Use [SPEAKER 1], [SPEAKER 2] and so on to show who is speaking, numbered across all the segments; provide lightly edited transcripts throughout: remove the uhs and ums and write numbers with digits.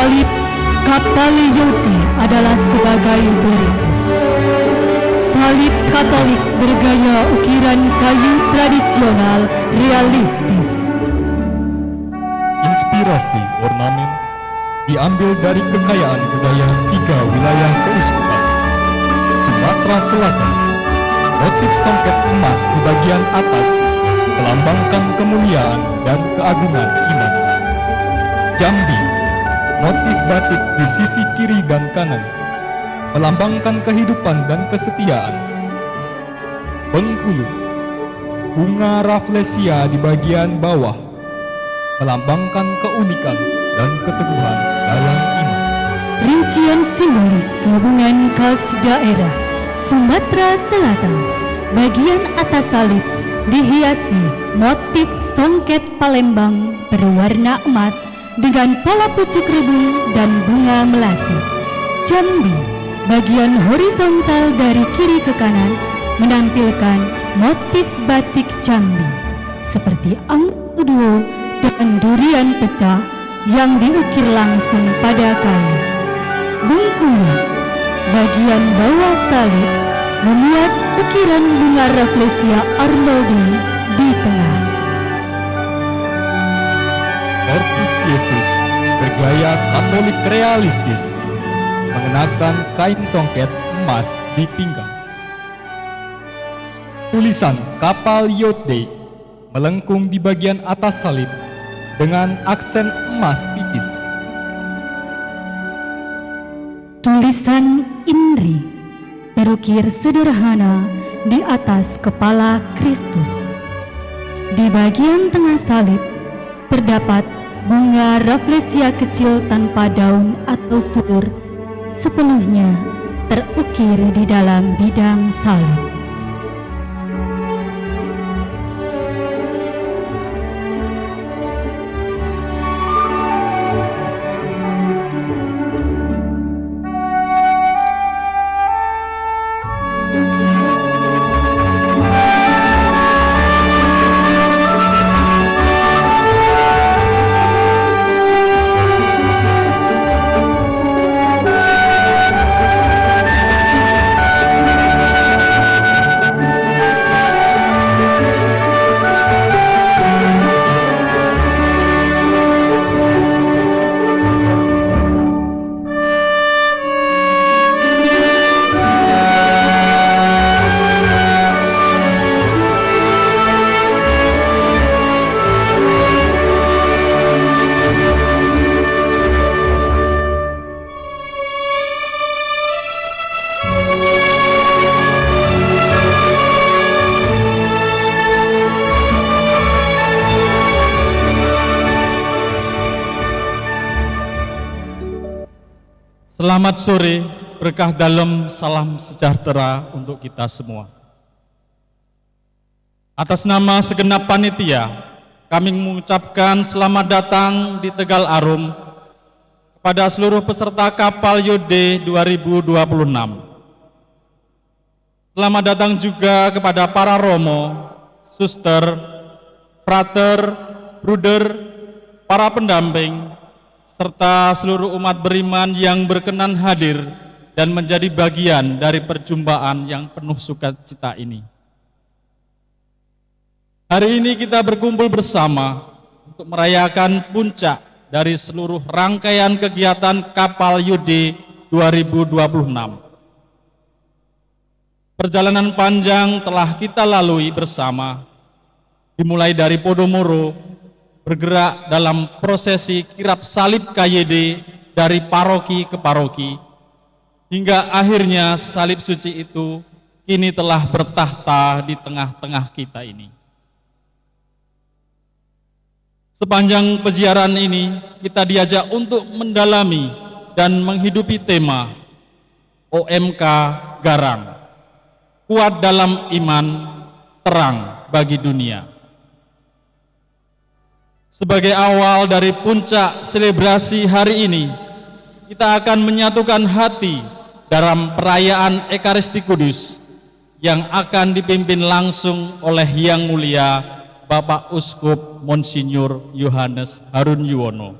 [SPEAKER 1] salib kapal Yode adalah sebagai berikut. Salib Katolik bergaya ukiran kayu tradisional realistis.
[SPEAKER 2] Inspirasi ornamen diambil dari kekayaan budaya 3 wilayah keuskupan. Sumatera Selatan, motif songket emas di bagian atas melambangkan kemuliaan dan keagungan iman. Jambi, motif batik di sisi kiri dan kanan melambangkan kehidupan dan kesetiaan. Bengkulu, bunga rafflesia di bagian bawah melambangkan keunikan dan keteguhan dalam iman.
[SPEAKER 1] Rincian simbolik gabungan khas daerah Sumatera Selatan. Bagian atas salib dihiasi motif songket Palembang berwarna emas dengan pola pucuk rebung dan bunga melati. Jambi, bagian horizontal dari kiri ke kanan menampilkan motif batik Jambi seperti angkuduo dan durian pecah yang diukir langsung pada kayu. Bengkulu, bagian bawah salib memuat ukiran bunga rafflesia Arnoldi di tengah.
[SPEAKER 2] Corpus Yesus bergaya Katolik realistis mengenakan kain songket emas di pinggang. Tulisan kapal Yode melengkung di bagian atas salib dengan aksen emas tipis.
[SPEAKER 1] Tulisan Inri terukir sederhana di atas kepala Kristus. Di bagian tengah salib terdapat bunga rafflesia kecil tanpa daun atau sudur, sepenuhnya terukir di dalam bidang salib.
[SPEAKER 3] Selamat sore, berkah dalam, salam sejahtera untuk kita semua. Atas nama segenap panitia, kami mengucapkan selamat datang di Tegal Arum kepada seluruh peserta kapal Yode 2026. Selamat datang juga kepada para romo, suster, frater, bruder, para pendamping, serta seluruh umat beriman yang berkenan hadir dan menjadi bagian dari perjumpaan yang penuh sukacita ini. Hari ini kita berkumpul bersama untuk merayakan puncak dari seluruh rangkaian kegiatan kapal Yode 2026. Perjalanan panjang telah kita lalui bersama, dimulai dari Podomoro, bergerak dalam prosesi kirap salib KYD dari paroki ke paroki, hingga akhirnya salib suci itu kini telah bertahta di tengah-tengah kita ini. Sepanjang peziaran ini kita diajak untuk mendalami dan menghidupi tema OMK Garang, kuat dalam iman, terang bagi dunia. Sebagai awal dari puncak selebrasi hari ini, kita akan menyatukan hati dalam perayaan Ekaristi Kudus yang akan dipimpin langsung oleh Yang Mulia Bapak Uskup Monsinyur Yohanes Harun Yuwono.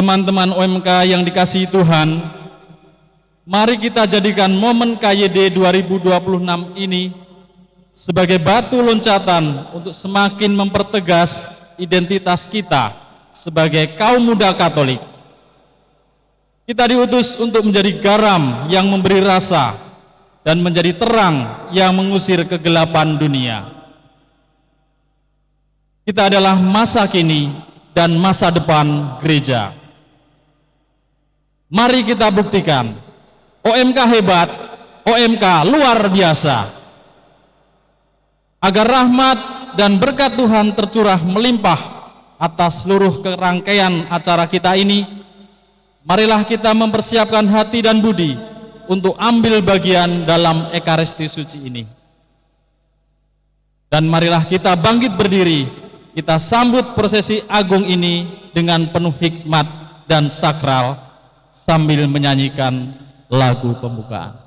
[SPEAKER 3] Teman-teman OMK yang dikasihi Tuhan, mari kita jadikan momen KYD 2026 ini sebagai batu loncatan untuk semakin mempertegas identitas kita sebagai kaum muda Katolik. Kita diutus untuk menjadi garam yang memberi rasa dan menjadi terang yang mengusir kegelapan dunia. Kita adalah masa kini dan masa depan gereja. Mari kita buktikan, OMK hebat, OMK luar biasa. Agar rahmat dan berkat Tuhan tercurah melimpah atas seluruh kerangkaian acara kita ini, marilah kita mempersiapkan hati dan budi untuk ambil bagian dalam Ekaristi Suci ini. Dan marilah kita bangkit berdiri, kita sambut prosesi agung ini dengan penuh hikmat dan sakral, sambil menyanyikan lagu pembukaan.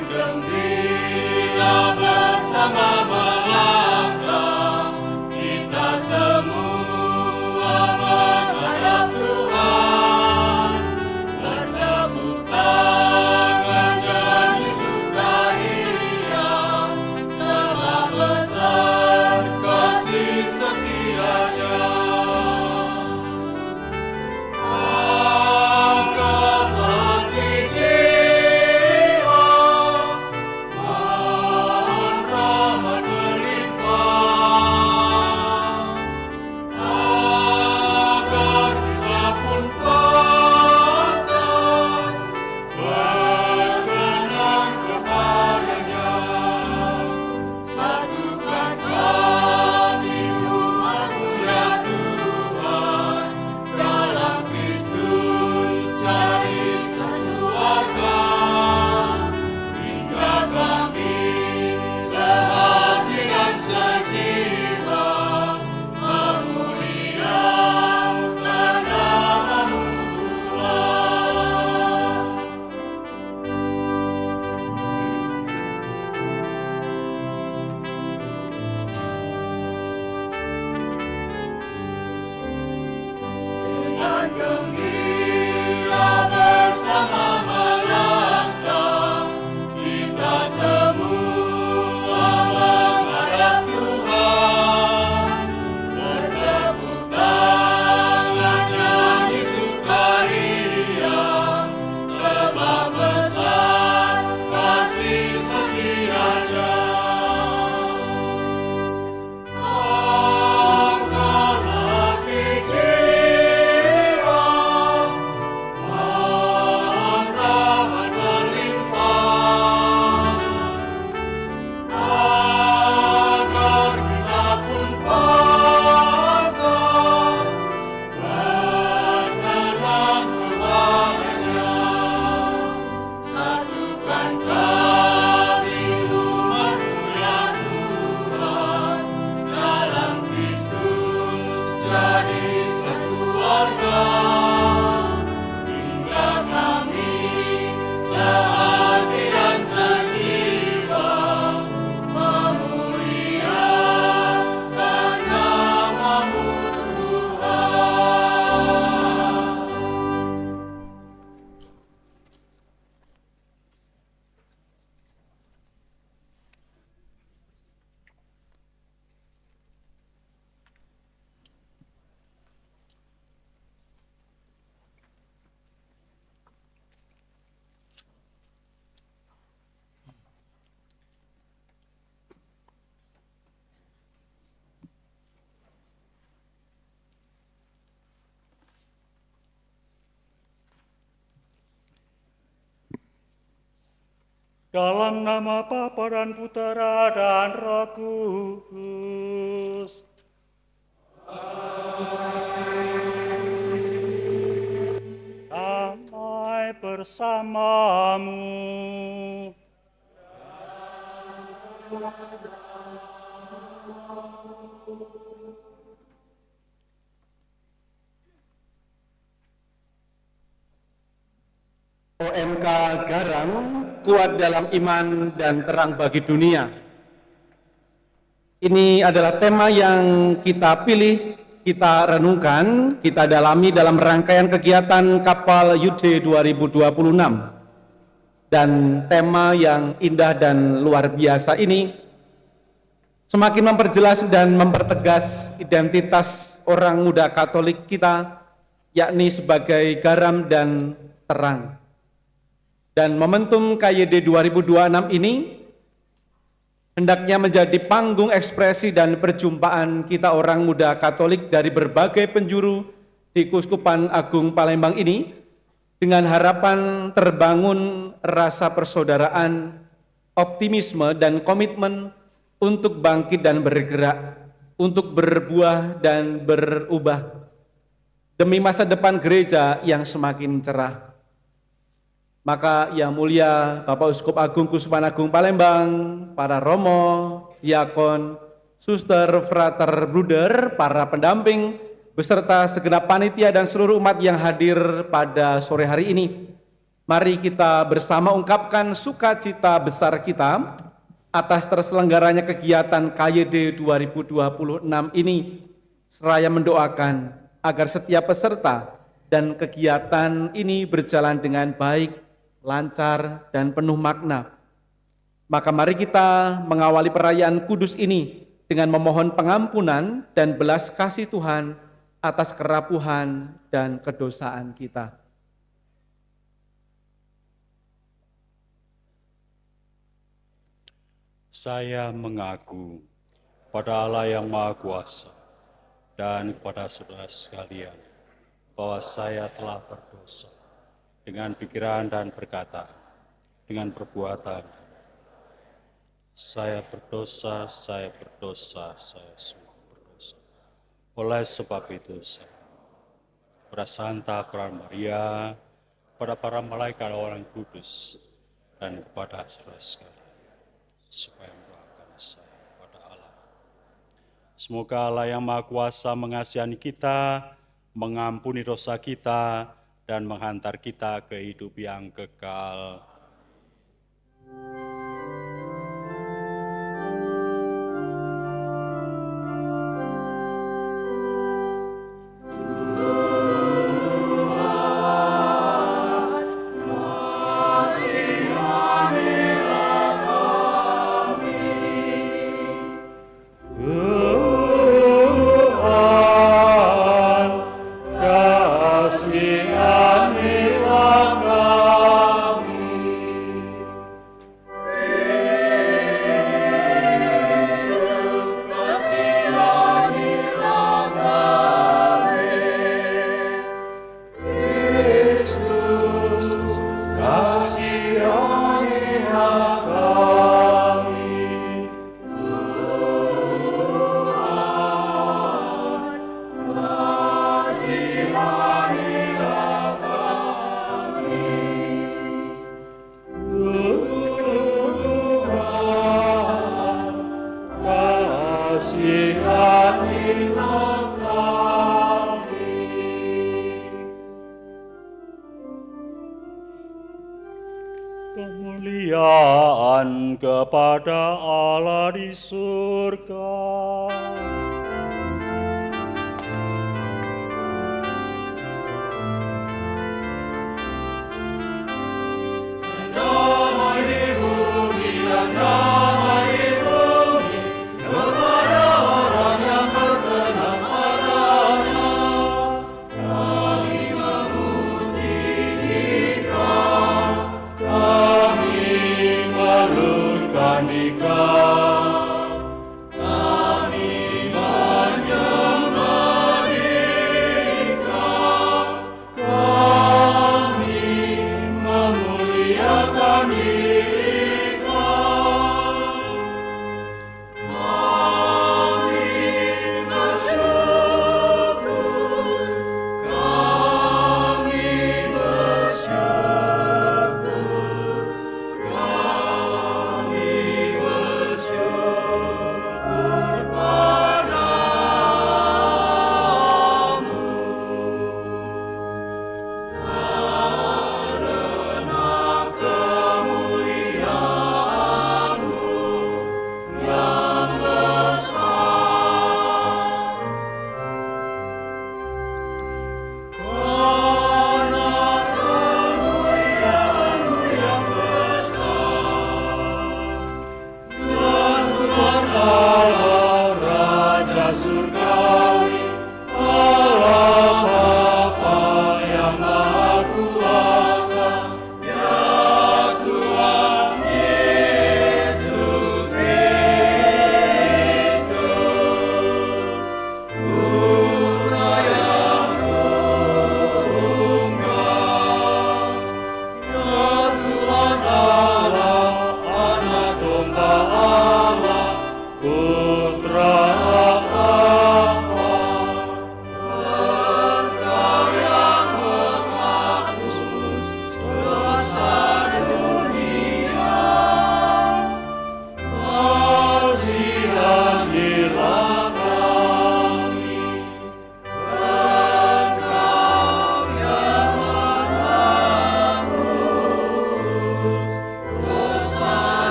[SPEAKER 4] Gembira bersama melangkah, kita semua menghadap Tuhan, bertepuk tangan nyanyi sukaria, sebab besar kasih setianya. Angkat hati jiwa,
[SPEAKER 5] Dalam nama Bapa dan Putera dan Roh Kudus. Damai bersamamu.
[SPEAKER 6] OMK Garam, kuat dalam iman dan terang bagi dunia. Ini adalah tema yang kita pilih, kita renungkan, kita dalami dalam rangkaian kegiatan Kapal Yude 2026. Dan tema yang indah dan luar biasa ini semakin memperjelas dan mempertegas identitas orang muda Katolik kita, yakni sebagai garam dan terang. Dan momentum KYD 2026 ini hendaknya menjadi panggung ekspresi dan perjumpaan kita orang muda Katolik dari berbagai penjuru di Keuskupan Agung Palembang ini dengan harapan terbangun rasa persaudaraan, optimisme dan komitmen untuk bangkit dan bergerak, untuk berbuah dan berubah demi masa depan gereja yang semakin cerah. Maka Yang Mulia Bapak Uskup Agung Keuskupan Agung Palembang, para romo, diakon, suster, frater, bruder, para pendamping, beserta segenap panitia dan seluruh umat yang hadir pada sore hari ini. Mari kita bersama ungkapkan sukacita besar kita atas terselenggaranya kegiatan KYD 2026 ini, seraya mendoakan agar setiap peserta dan kegiatan ini berjalan dengan baik, lancar, dan penuh makna. Maka mari kita mengawali perayaan kudus ini dengan memohon pengampunan dan belas kasih Tuhan atas kerapuhan dan kedosaan kita.
[SPEAKER 5] Saya mengaku pada Allah yang Maha Kuasa dan kepada saudara sekalian bahwa saya telah berdosa dengan pikiran dan perkataan, dengan perbuatan. Saya berdosa, saya sungguh berdosa. Oleh sebab itu saya, kepada Santa Peran Maria, kepada para malaikat orang kudus, dan kepada saudara sekalian, supaya mendoakan saya kepada Allah. Semoga Allah yang Maha Kuasa mengasihani kita, mengampuni dosa kita, dan menghantar kita ke hidup yang kekal. Kemuliaan kepada Allah di surga.
[SPEAKER 4] Damai di bumi dan damai di bumi kepada orang yang berkenan padanya. Kami memuji Dikau, kami melutkan Dikau, kami menyembah Dikau, kami memuliakan Dikau.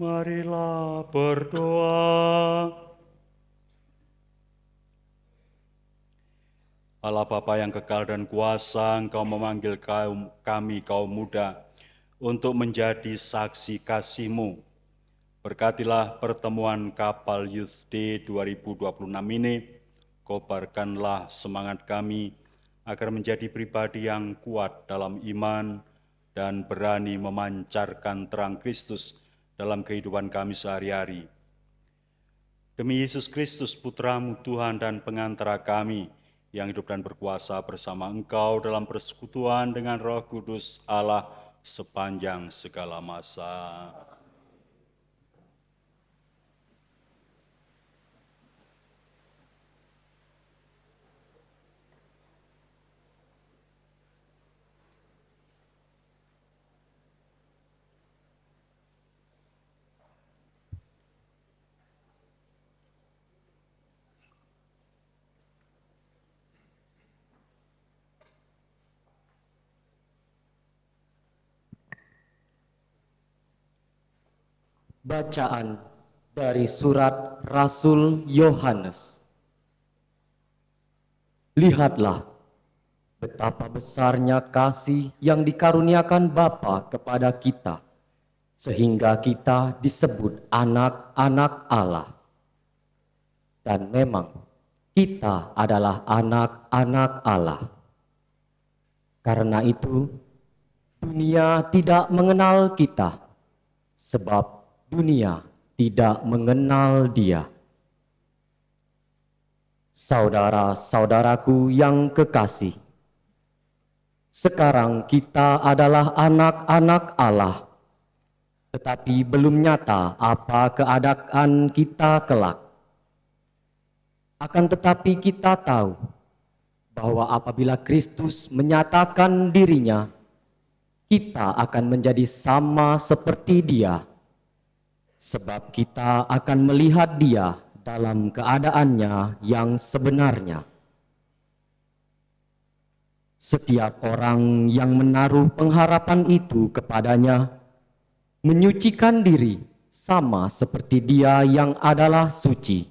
[SPEAKER 5] Marilah berdoa. Allah Bapa yang kekal dan kuasa, Engkau memanggil kami kaum muda untuk menjadi saksi kasih-Mu. Berkatilah pertemuan kapal Youth Day 2026 ini, kobarkanlah semangat kami agar menjadi pribadi yang kuat dalam iman dan berani memancarkan terang Kristus dalam kehidupan kami sehari-hari. Demi Yesus Kristus, Putra-Mu Tuhan dan pengantara kami, yang hidup dan berkuasa bersama Engkau dalam persekutuan dengan Roh Kudus Allah sepanjang segala masa.
[SPEAKER 7] Bacaan dari surat Rasul Yohanes. Lihatlah betapa besarnya kasih yang dikaruniakan Bapa kepada kita, sehingga kita disebut anak-anak Allah. Dan memang kita adalah anak-anak Allah. Karena itu, dunia tidak mengenal kita, sebab dunia tidak mengenal Dia. Saudara-saudaraku yang kekasih, sekarang kita adalah anak-anak Allah, tetapi belum nyata apa keadaan kita kelak. Akan tetapi kita tahu bahwa apabila Kristus menyatakan dirinya, kita akan menjadi sama seperti Dia. Sebab kita akan melihat Dia dalam keadaannya yang sebenarnya. Setiap orang yang menaruh pengharapan itu kepadanya, menyucikan diri sama seperti Dia yang adalah suci.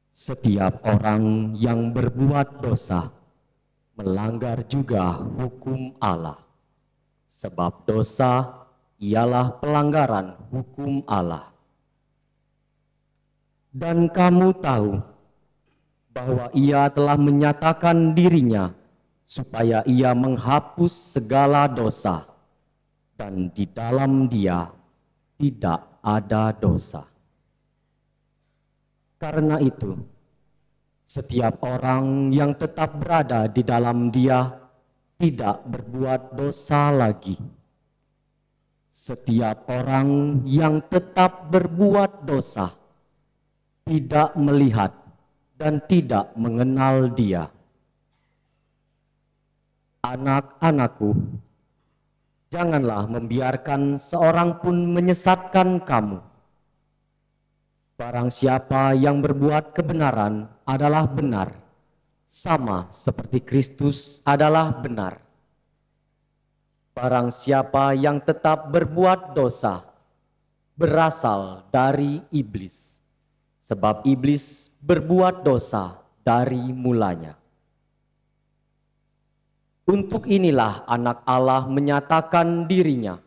[SPEAKER 7] Setiap orang yang berbuat dosa, melanggar juga hukum Allah. Sebab dosa ialah pelanggaran hukum Allah. Dan kamu tahu bahwa Ia telah menyatakan dirinya supaya Ia menghapus segala dosa, dan di dalam Dia tidak ada dosa. Karena itu, setiap orang yang tetap berada di dalam Dia tidak berbuat dosa lagi. Setiap orang yang tetap berbuat dosa tidak melihat dan tidak mengenal Dia. Anak-anakku, janganlah membiarkan seorang pun menyesatkan kamu. Barang siapa yang berbuat kebenaran adalah benar, sama seperti Kristus adalah benar. Barang siapa yang tetap berbuat dosa berasal dari iblis, sebab iblis berbuat dosa dari mulanya. Untuk inilah anak Allah menyatakan dirinya,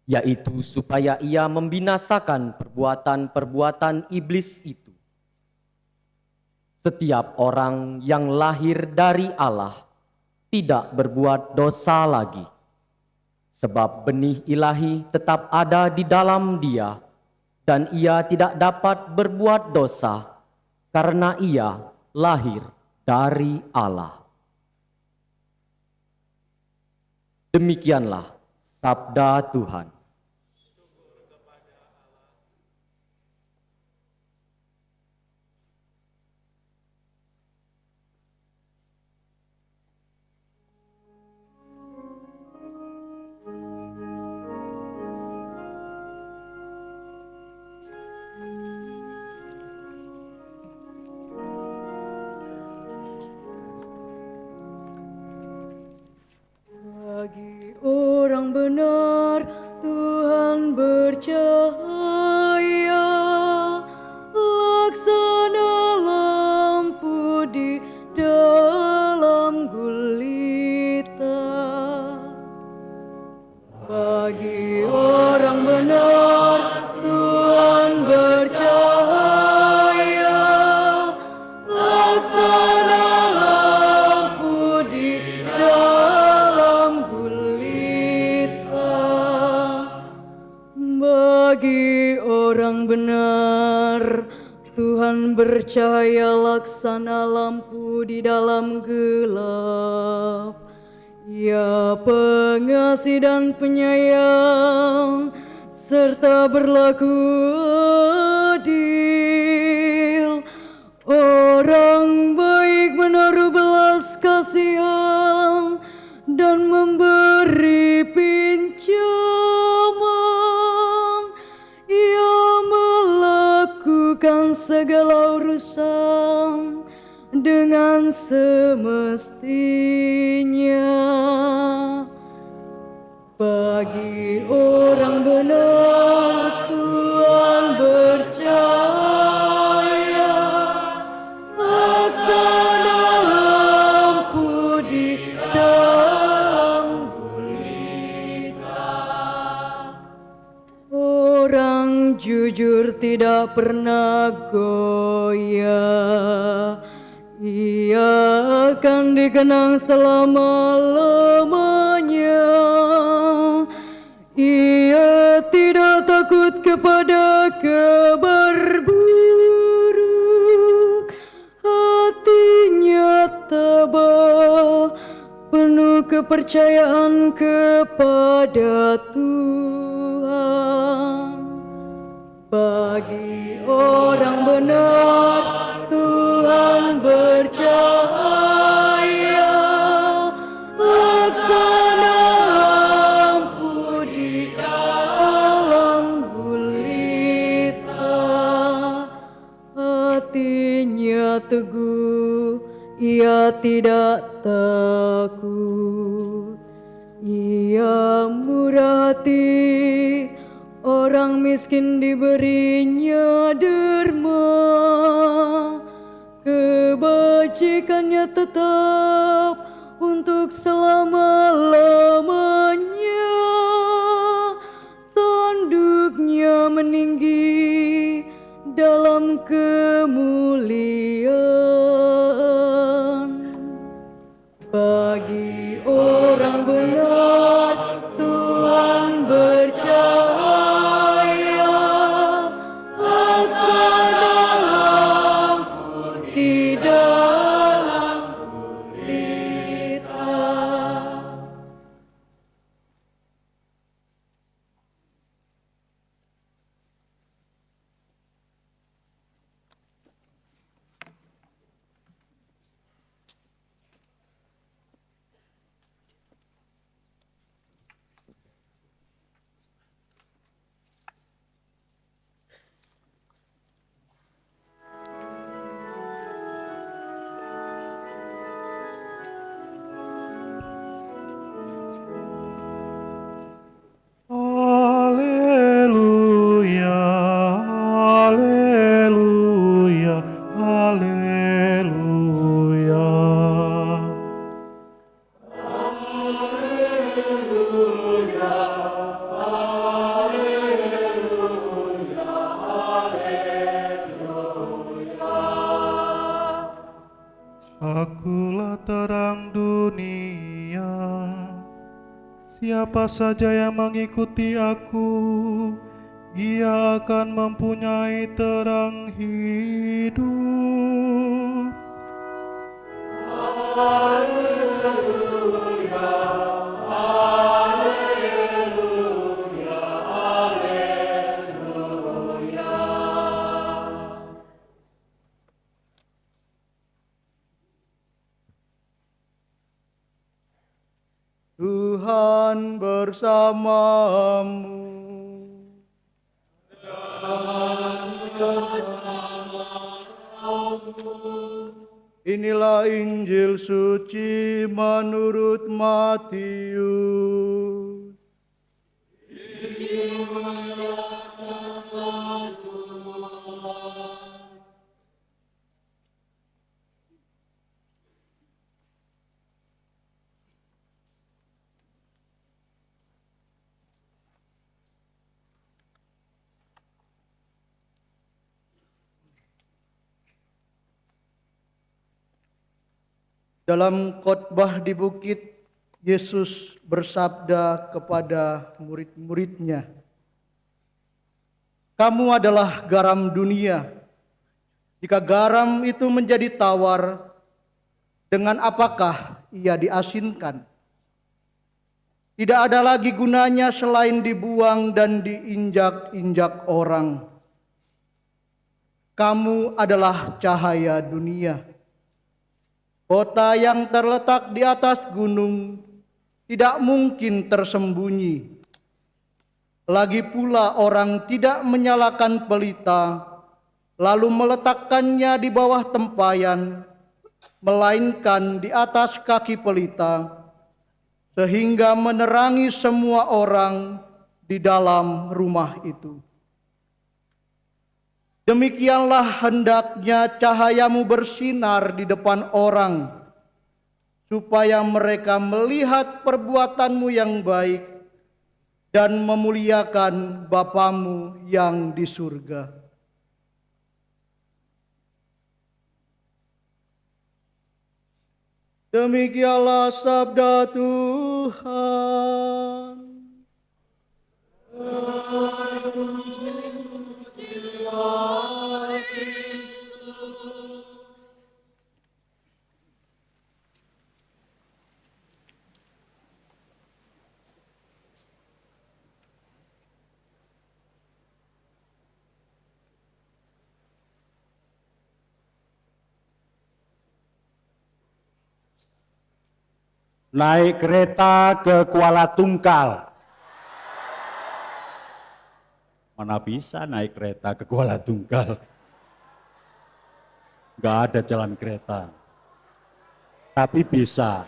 [SPEAKER 7] yaitu supaya Ia membinasakan perbuatan-perbuatan iblis itu. Setiap orang yang lahir dari Allah tidak berbuat dosa lagi, sebab benih ilahi tetap ada di dalam Dia, dan Ia tidak dapat berbuat dosa, karena Ia lahir dari Allah. Demikianlah sabda Tuhan.
[SPEAKER 1] Bagi orang benar
[SPEAKER 8] Tuhan bercahaya, laksana lampu di dalam gulita. Bagi orang benar, Tuhan bercahaya, laksana lampu di dalam gulita. Bagi orang benar, Tuhan bercahaya laksana lampu di dalam gelap. Ya pengasih dan penyayang, serta berlaku adil. Orang baik menaruh belas kasihan dan memberi pinjaman. Ia melakukan segala urusan dengan semestinya. Bagi orang benar, Tuhan bercahaya, laksana lampu di dalam gulita. Orang jujur tidak pernah goyah, ia akan dikenang selama-lamanya. Ia tidak takut kepada kabar buruk, hatinya tabah, penuh kepercayaan kepada Tuhan. Bagi orang benar, Tuhan bercahaya, laksana lampu di dalam gulita. Hatinya teguh, ia tidak takut. Ia murah hati, orang miskin diberinya derma. Kebajikannya tetap untuk selama-lamanya. Tanduknya meninggi dalam kemuliaan. Bagi orang benar, Tuhan bercahaya, laksana lampu di dalam gulita.
[SPEAKER 4] Haleluya, haleluya, haleluya. Akulah terang dunia. Siapa saja yang mengikuti aku, ia akan mempunyai terang hidup.
[SPEAKER 9] Tuhan bersamamu. Inilah Injil suci menurut Matius. Dalam khotbah di bukit, Yesus bersabda kepada murid-muridnya, "Kamu adalah garam dunia. Jika garam itu menjadi tawar, dengan apakah ia diasinkan? Tidak ada lagi gunanya selain dibuang dan diinjak-injak orang. Kamu adalah cahaya dunia. Kota yang terletak di atas gunung tidak mungkin tersembunyi. Lagi pula orang tidak menyalakan pelita lalu meletakkannya di bawah tempayan, melainkan di atas kaki pelita, sehingga menerangi semua orang di dalam rumah itu. Demikianlah hendaknya cahayamu bersinar di depan orang, supaya mereka melihat perbuatanmu yang baik dan memuliakan Bapamu yang di surga." Demikianlah sabda Tuhan.
[SPEAKER 5] Naik kereta ke Kuala Tungkal. Mana bisa naik kereta ke Kuala Tungkal? Nggak ada jalan kereta. Tapi bisa.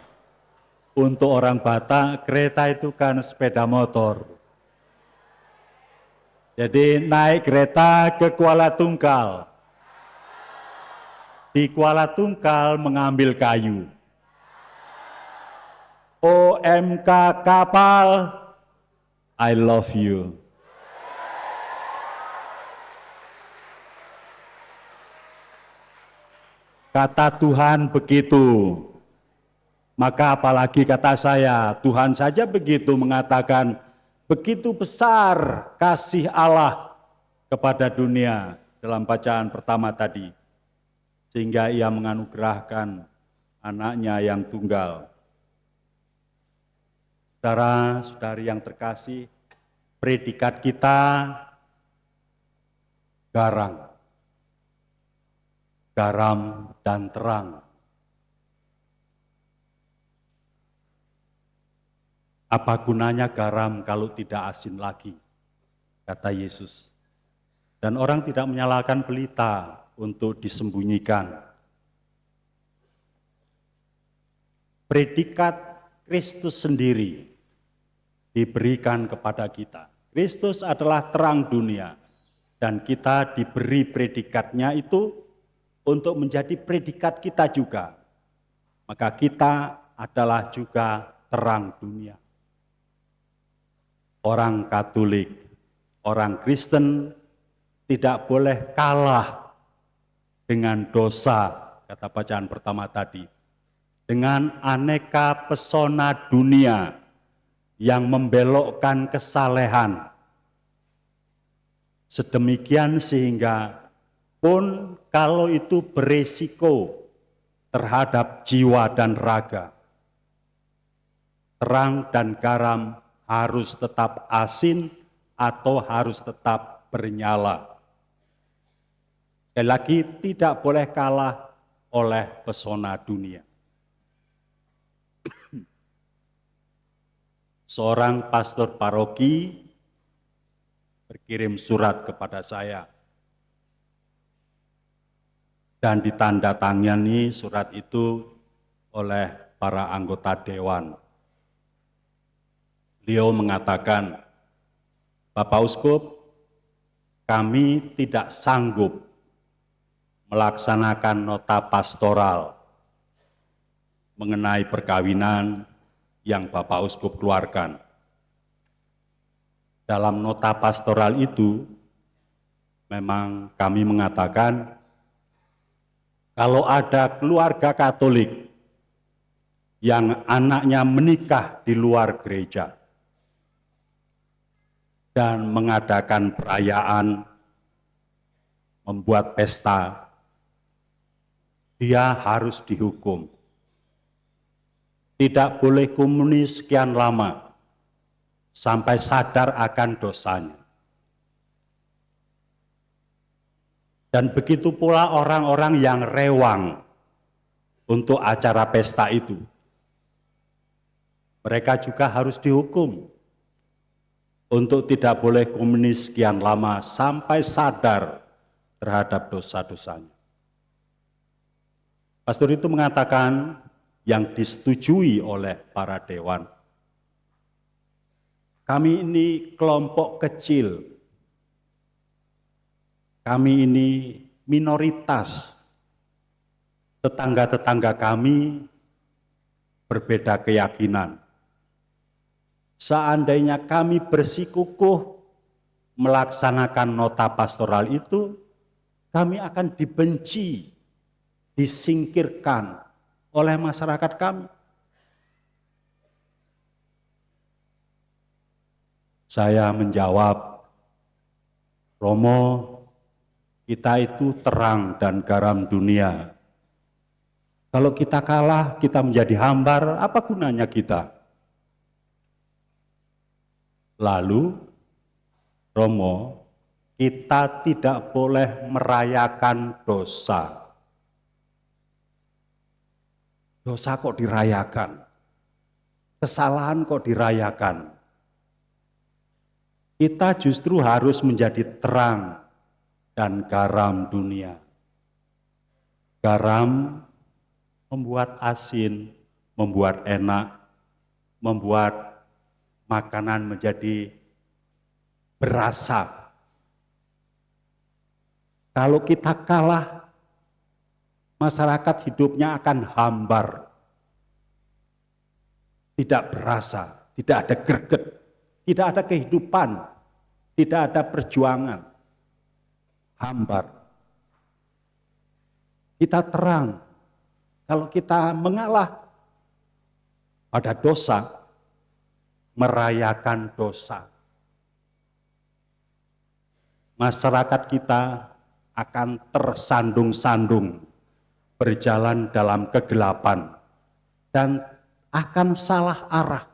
[SPEAKER 5] Untuk orang Batak, kereta itu kan sepeda motor. Jadi naik kereta ke Kuala Tungkal. Di Kuala Tungkal mengambil kayu. OMK kapal, I love you. Kata Tuhan begitu, maka apalagi kata saya, Tuhan saja begitu mengatakan, begitu besar kasih Allah kepada dunia dalam bacaan pertama tadi, sehingga ia menganugerahkan anaknya yang tunggal. Saudara-saudari yang terkasih, predikat kita garam. Garam dan terang. Apa gunanya garam kalau tidak asin lagi? Kata Yesus. Dan orang tidak menyalakan pelita untuk disembunyikan. Predikat Kristus sendiri diberikan kepada kita. Kristus adalah terang dunia dan kita diberi predikatnya itu untuk menjadi predikat kita juga. Maka kita adalah juga terang dunia. Orang Katolik, orang Kristen tidak boleh kalah dengan dosa, kata bacaan pertama tadi. Dengan aneka pesona dunia yang membelokkan kesalehan. Sedemikian sehingga pun kalau itu beresiko terhadap jiwa dan raga. Terang dan garam harus tetap asin atau harus tetap bernyala. Sekali lagi tidak boleh kalah oleh pesona dunia. Seorang pastor paroki berkirim surat kepada saya. Dan ditandatangani surat itu oleh para anggota dewan. Beliau mengatakan, Bapak Uskup, kami tidak sanggup melaksanakan nota pastoral mengenai perkawinan yang Bapak Uskup keluarkan. Dalam nota pastoral itu, memang kami mengatakan, kalau ada keluarga Katolik yang anaknya menikah di luar gereja dan mengadakan perayaan, membuat pesta, dia harus dihukum. Tidak boleh komunis sekian lama sampai sadar akan dosanya. Dan begitu pula orang-orang yang rewang untuk acara pesta itu. Mereka juga harus dihukum untuk tidak boleh komunis sekian lama sampai sadar terhadap dosa-dosanya. Pastor itu mengatakan yang disetujui oleh para dewan. Kami ini kelompok kecil. Kami ini minoritas. Tetangga-tetangga kami berbeda keyakinan. Seandainya kami bersikukuh melaksanakan nota pastoral itu, kami akan dibenci, disingkirkan oleh masyarakat kami. Saya menjawab, Romo, kita itu terang dan garam dunia. Kalau kita kalah, kita menjadi hambar, apa gunanya kita? Lalu, Romo, kita tidak boleh merayakan dosa. Dosa kok dirayakan? Kesalahan kok dirayakan? Kita justru harus menjadi terang dan garam dunia. Garam membuat asin, membuat enak, membuat makanan menjadi berasa. Kalau kita kalah, masyarakat hidupnya akan hambar. Tidak berasa, tidak ada greget, tidak ada kehidupan, tidak ada perjuangan. Hambar. Kita terang. Kalau kita mengalah pada dosa, merayakan dosa, masyarakat kita akan tersandung-sandung, berjalan dalam kegelapan, dan akan salah arah.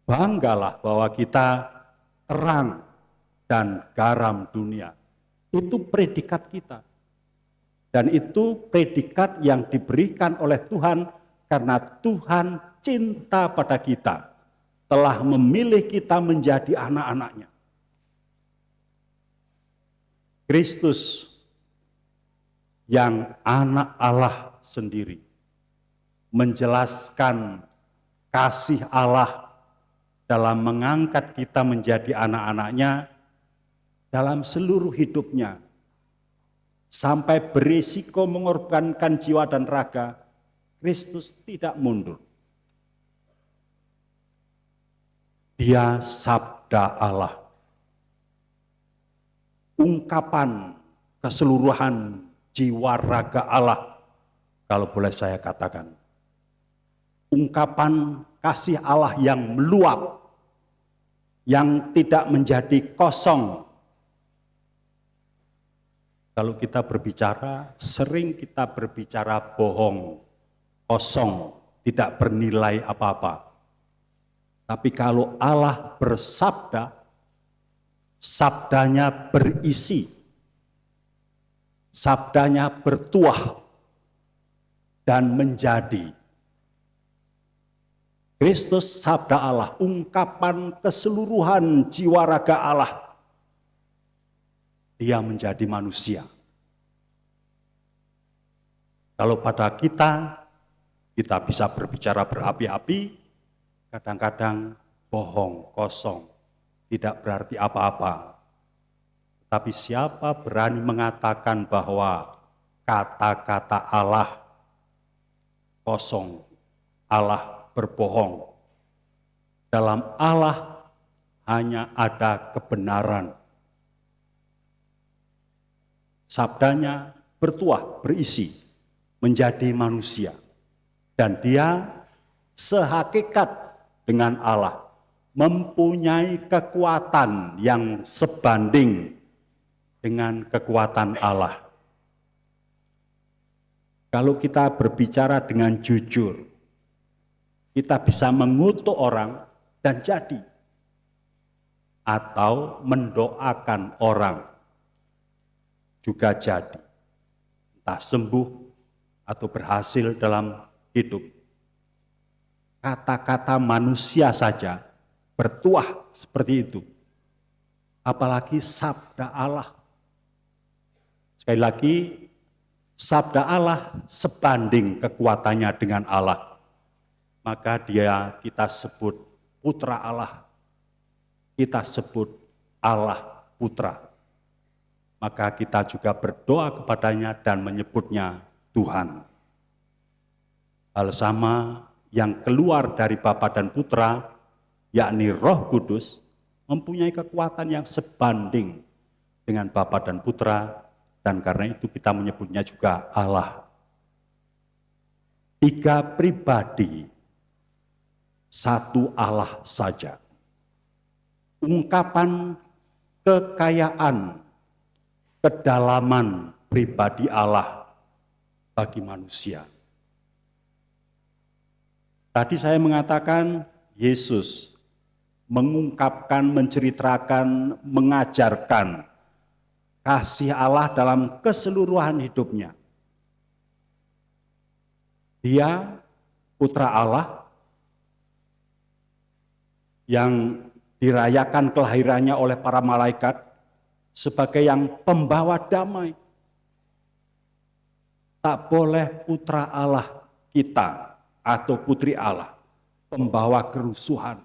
[SPEAKER 5] Banggalah bahwa kita terang dan garam dunia. Itu predikat kita. Dan itu predikat yang diberikan oleh Tuhan karena Tuhan cinta pada kita, telah memilih kita menjadi anak-anaknya. Kristus yang anak Allah sendiri menjelaskan kasih Allah dalam mengangkat kita menjadi anak-anaknya dalam seluruh hidupnya, sampai berisiko mengorbankan jiwa dan raga. Kristus tidak mundur. Dia sabda Allah. Ungkapan keseluruhan jiwa raga Allah, kalau boleh saya katakan. Ungkapan kasih Allah yang meluap, yang tidak menjadi kosong. Kalau kita berbicara, sering kita berbicara bohong, kosong, tidak bernilai apa-apa. Tapi kalau Allah bersabda, sabdanya berisi, sabdanya bertuah dan menjadi. Kristus sabda Allah, ungkapan keseluruhan jiwa raga Allah. Dia menjadi manusia. Kalau pada kita bisa berbicara berapi-api, kadang-kadang bohong, kosong, tidak berarti apa-apa. Tapi siapa berani mengatakan bahwa kata-kata Allah kosong, Allah berbohong. Dalam Allah hanya ada kebenaran. Sabdanya bertuah, berisi, menjadi manusia. Dan dia sehakikat dengan Allah, mempunyai kekuatan yang sebanding dengan kekuatan Allah. Kalau kita berbicara dengan jujur, kita bisa mengutuk orang dan jadi, atau mendoakan orang juga jadi, entah sembuh atau berhasil dalam hidup. Kata-kata manusia saja bertuah seperti itu, apalagi sabda Allah. Sekali lagi, sabda Allah sebanding kekuatannya dengan Allah. Maka kita sebut putra Allah. Kita sebut Allah Putra. Maka kita juga berdoa kepadanya dan menyebutnya Tuhan. Hal sama yang keluar dari Bapa dan Putra, yakni Roh Kudus, mempunyai kekuatan yang sebanding dengan Bapa dan Putra, dan karena itu kita menyebutnya juga Allah. 3 pribadi, satu Allah saja. Ungkapan kekayaan, kedalaman pribadi Allah bagi manusia. Tadi saya mengatakan Yesus mengungkapkan, menceritakan, mengajarkan kasih Allah dalam keseluruhan hidupnya. Dia putra Allah yang dirayakan kelahirannya oleh para malaikat sebagai yang pembawa damai. Tak boleh putra Allah kita atau putri Allah pembawa kerusuhan.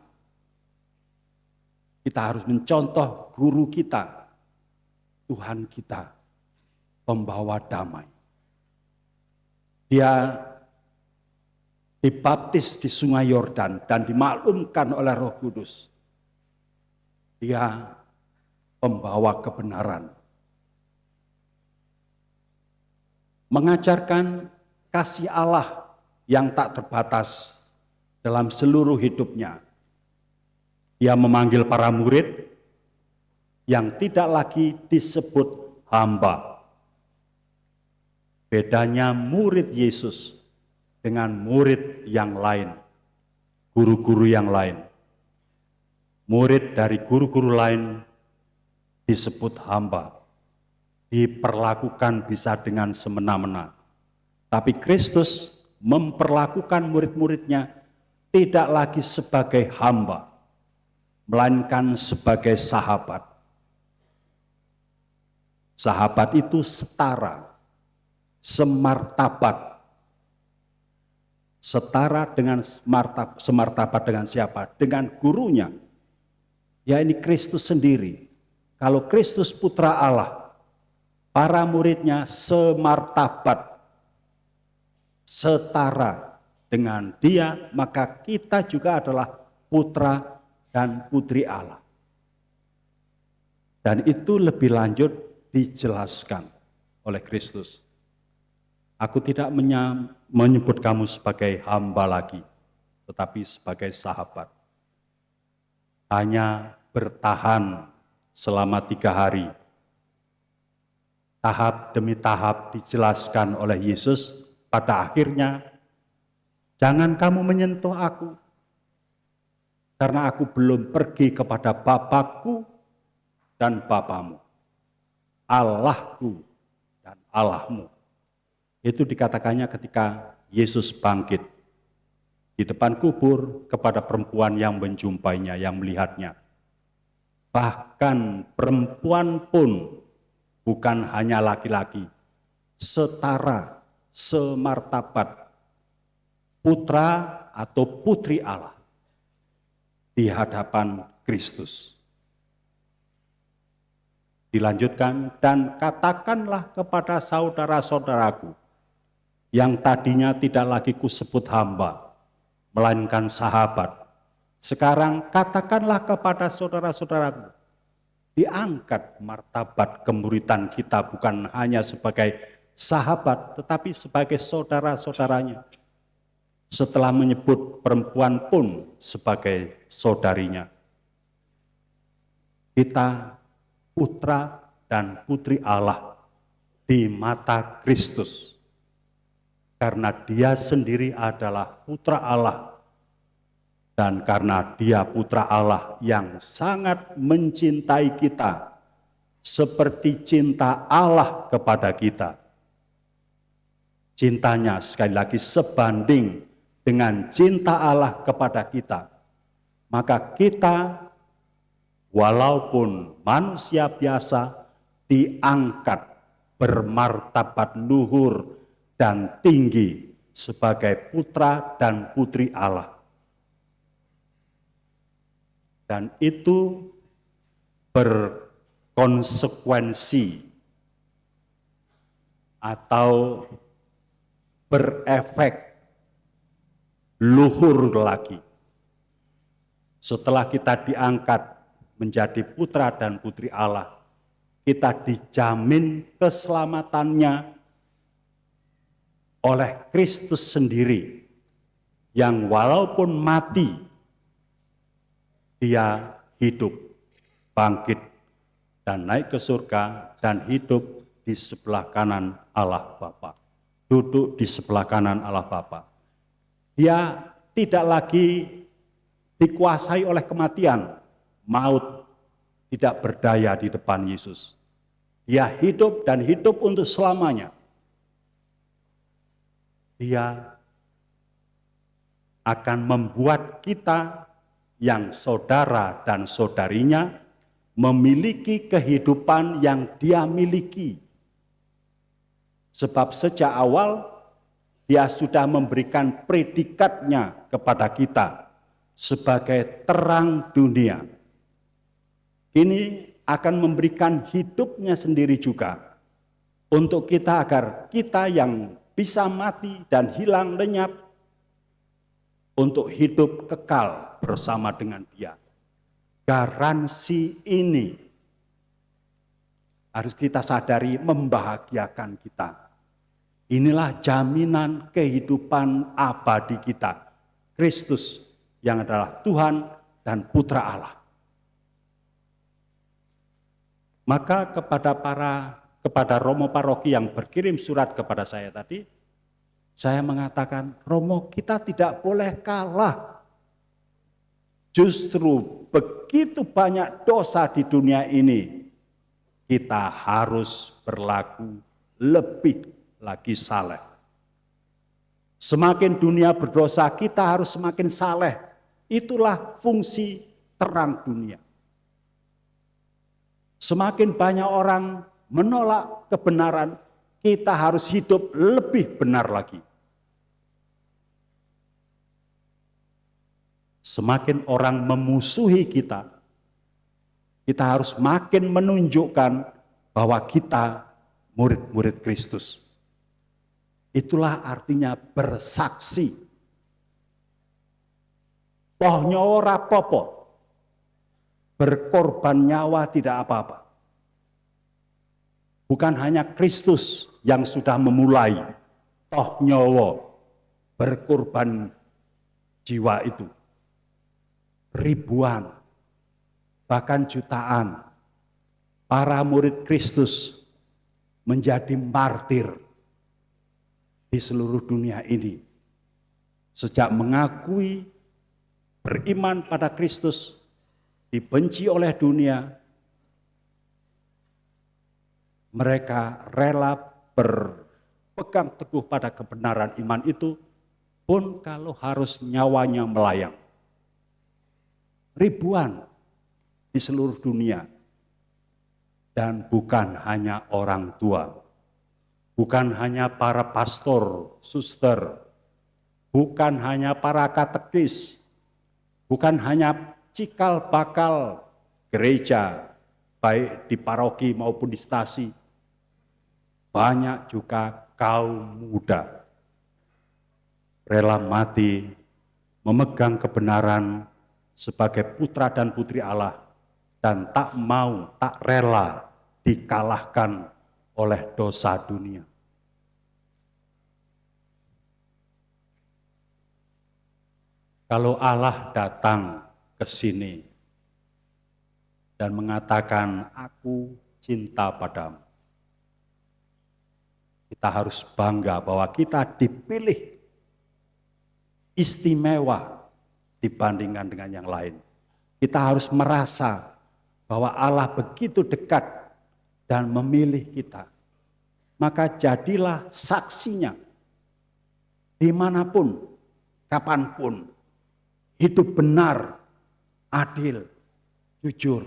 [SPEAKER 5] Kita harus mencontoh guru kita, Tuhan kita, pembawa damai. Dia dibaptis di Sungai Yordan dan dimaklumkan oleh Roh Kudus. Dia pembawa kebenaran. Mengajarkan kasih Allah yang tak terbatas dalam seluruh hidupnya. Dia memanggil para murid yang tidak lagi disebut hamba. Bedanya murid Yesus dengan murid yang lain, guru-guru yang lain. Murid dari guru-guru lain disebut hamba, diperlakukan bisa dengan semena-mena. Tapi Kristus memperlakukan murid-muridnya tidak lagi sebagai hamba, melainkan sebagai sahabat. Sahabat itu setara, semartabat. Setara dengan semartabat dengan siapa? Dengan gurunya. Ya ini Kristus sendiri. Kalau Kristus putra Allah, para muridnya semartabat, setara dengan dia, maka kita juga adalah putra dan putri Allah. Dan itu lebih lanjut dijelaskan oleh Kristus. Aku tidak menyebut kamu sebagai hamba lagi, tetapi sebagai sahabat. Hanya bertahan selama 3 hari. Tahap demi tahap dijelaskan oleh Yesus. Pada akhirnya, jangan kamu menyentuh aku, karena aku belum pergi kepada Bapakku dan Bapamu, Allahku dan Allahmu. Itu dikatakannya ketika Yesus bangkit di depan kubur kepada perempuan yang menjumpainya, yang melihatnya. Bahkan perempuan pun bukan hanya laki-laki, setara, semartabat, putra atau putri Allah di hadapan Kristus. Dilanjutkan, dan katakanlah kepada saudara-saudaraku yang tadinya tidak lagi kusebut hamba, melainkan sahabat. Sekarang katakanlah kepada saudara-saudaraku, diangkat martabat kemuridan kita bukan hanya sebagai sahabat, tetapi sebagai saudara-saudaranya. setelah menyebut perempuan pun sebagai saudarinya. Kita putra dan putri Allah di mata Kristus, karena Dia sendiri adalah putra Allah, dan karena Dia putra Allah yang sangat mencintai kita seperti cinta Allah kepada kita. Cintanya sekali lagi sebanding dengan cinta Allah kepada kita. Maka kita walaupun manusia biasa diangkat bermartabat luhur dan tinggi sebagai putra dan putri Allah. Dan itu berkonsekuensi atau berefek luhur lagi. Setelah kita diangkat menjadi putra dan putri Allah, kita dijamin keselamatannya oleh Kristus sendiri, yang walaupun mati, Dia hidup, bangkit, dan naik ke surga, dan hidup di sebelah kanan Allah Bapa. Duduk di sebelah kanan Allah Bapa. Dia tidak lagi dikuasai oleh kematian, maut tidak berdaya di depan Yesus. Dia hidup dan hidup untuk selamanya. Dia akan membuat kita yang saudara dan saudarinya memiliki kehidupan yang Dia miliki. Sebab sejak awal Dia sudah memberikan predikatnya kepada kita sebagai terang dunia. Ini akan memberikan hidupnya sendiri juga untuk kita, agar kita yang bisa mati dan hilang lenyap untuk hidup kekal bersama dengan Dia. Garansi ini harus kita sadari membahagiakan kita. Inilah jaminan kehidupan abadi kita. Kristus yang adalah Tuhan dan Putra Allah. Maka kepada Romo Paroki yang berkirim surat kepada saya tadi, saya mengatakan, Romo, kita tidak boleh kalah. Justru begitu banyak dosa di dunia ini, kita harus berlaku lebih lagi saleh. Semakin dunia berdosa, kita harus semakin saleh. Itulah fungsi terang dunia. Semakin banyak orang menolak kebenaran, kita harus hidup lebih benar lagi. Semakin orang memusuhi kita, kita harus makin menunjukkan bahwa kita murid-murid Kristus. Itulah artinya bersaksi. Poh ora popo, berkorban nyawa tidak apa-apa. Bukan hanya Kristus yang sudah memulai toh nyawa berkorban jiwa itu. Ribuan, bahkan jutaan para murid Kristus menjadi martir di seluruh dunia ini. Sejak mengakui beriman pada Kristus, dibenci oleh dunia, mereka rela berpegang teguh pada kebenaran iman itu, pun kalau harus nyawanya melayang. Ribuan di seluruh dunia. Dan bukan hanya orang tua, bukan hanya para pastor, suster, bukan hanya para katekis, bukan hanya cikal bakal gereja, baik di paroki maupun di stasi. Banyak juga kaum muda rela mati memegang kebenaran sebagai putra dan putri Allah, dan tak mau, tak rela dikalahkan oleh dosa dunia. Kalau Allah datang ke sini dan mengatakan, aku cinta padamu, kita harus bangga bahwa kita dipilih istimewa dibandingkan dengan yang lain. Kita harus merasa bahwa Allah begitu dekat dan memilih kita. Maka jadilah saksinya dimanapun, kapanpun. Hidup benar, adil, jujur.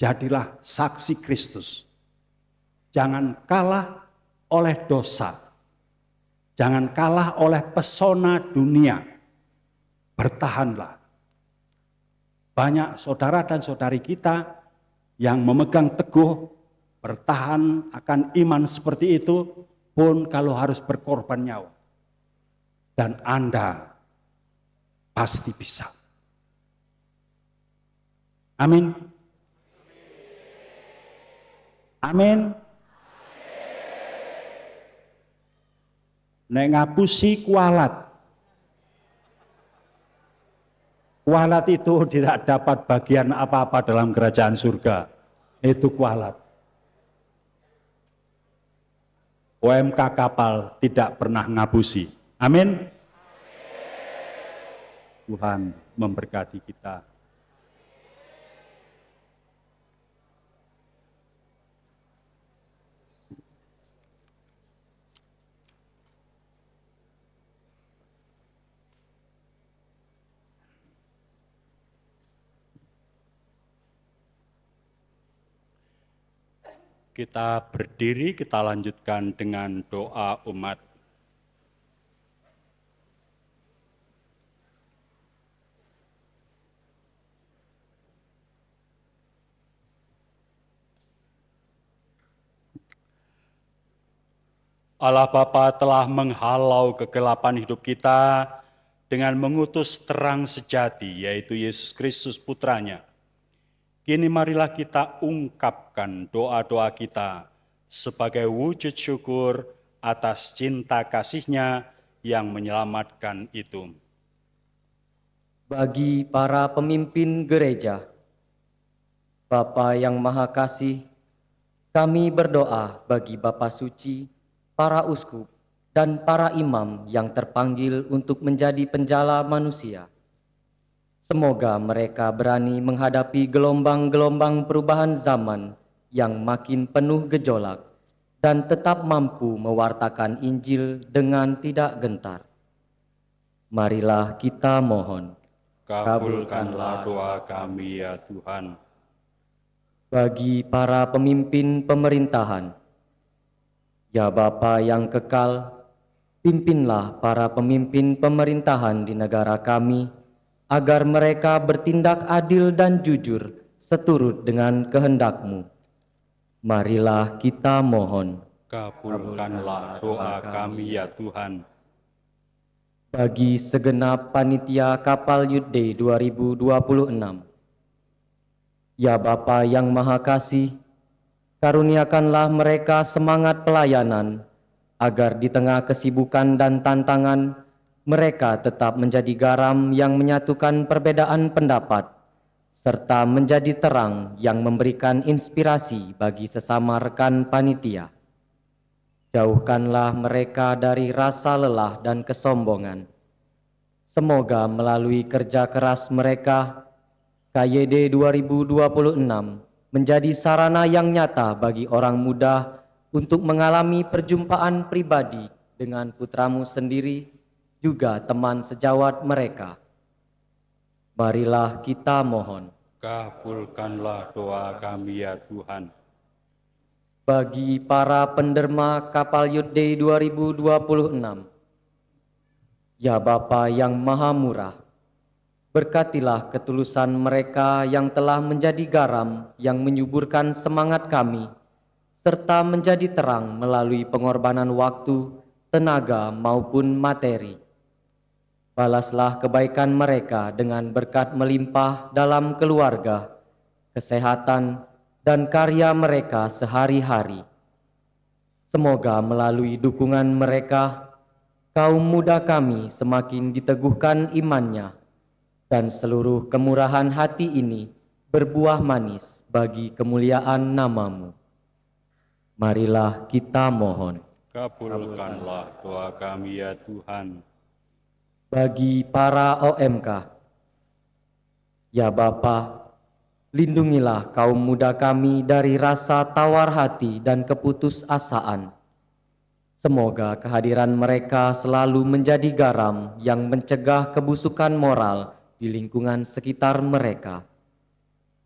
[SPEAKER 5] Jadilah saksi Kristus. Jangan kalah oleh dosa. Jangan kalah oleh pesona dunia. Bertahanlah. Banyak saudara dan saudari kita yang memegang teguh, bertahan akan iman seperti itu, pun kalau harus berkorban nyawa. Dan Anda pasti bisa. Amin. Amin. Nek ngapusi kualat. Kualat itu tidak dapat bagian apa-apa dalam kerajaan surga. Itu kualat. OMK kapal tidak pernah ngapusi. Amin. Tuhan memberkati kita. Kita berdiri, kita lanjutkan dengan doa umat. Allah Bapa telah menghalau kegelapan hidup kita dengan mengutus terang sejati, yaitu Yesus Kristus Putranya. Kini marilah kita ungkapkan doa-doa kita sebagai wujud syukur atas cinta kasih-Nya yang menyelamatkan itu.
[SPEAKER 7] Bagi para pemimpin gereja, Bapa yang Maha Kasih, kami berdoa bagi Bapa Suci, para uskup, dan para imam yang terpanggil untuk menjadi penjala manusia. Semoga mereka berani menghadapi gelombang-gelombang perubahan zaman yang makin penuh gejolak dan tetap mampu mewartakan Injil dengan tidak gentar. Marilah kita mohon.
[SPEAKER 5] Kabulkanlah doa kami ya Tuhan.
[SPEAKER 7] Bagi para pemimpin pemerintahan, ya Bapa yang kekal, pimpinlah para pemimpin pemerintahan di negara kami, agar mereka bertindak adil dan jujur seturut dengan kehendak-Mu. Marilah kita mohon.
[SPEAKER 5] Kabulkanlah doa kami ya Tuhan.
[SPEAKER 7] Bagi segenap panitia kapal Youth Day 2026, ya Bapa yang Maha Kasih, karuniakanlah mereka semangat pelayanan, agar di tengah kesibukan dan tantangan, mereka tetap menjadi garam yang menyatukan perbedaan pendapat, serta menjadi terang yang memberikan inspirasi bagi sesama rekan panitia. Jauhkanlah mereka dari rasa lelah dan kesombongan. Semoga melalui kerja keras mereka, KYD 2026 menjadi sarana yang nyata bagi orang muda untuk mengalami perjumpaan pribadi dengan putramu sendiri, juga teman sejawat mereka. Marilah kita mohon.
[SPEAKER 5] Kabulkanlah doa kami ya Tuhan.
[SPEAKER 7] Bagi para penderma kapal Youth Day 2026, ya Bapa yang Maha Murah, berkatilah ketulusan mereka yang telah menjadi garam yang menyuburkan semangat kami, serta menjadi terang melalui pengorbanan waktu, tenaga maupun materi. Balaslah kebaikan mereka dengan berkat melimpah dalam keluarga, kesehatan, dan karya mereka sehari-hari. Semoga melalui dukungan mereka, kaum muda kami semakin diteguhkan imannya, dan seluruh kemurahan hati ini berbuah manis bagi kemuliaan nama-Mu. Marilah kita mohon.
[SPEAKER 5] Kabulkanlah doa kami ya Tuhan.
[SPEAKER 7] Bagi para OMK, ya Bapa, lindungilah kaum muda kami dari rasa tawar hati dan keputusasaan. Semoga kehadiran mereka selalu menjadi garam yang mencegah kebusukan moral di lingkungan sekitar mereka.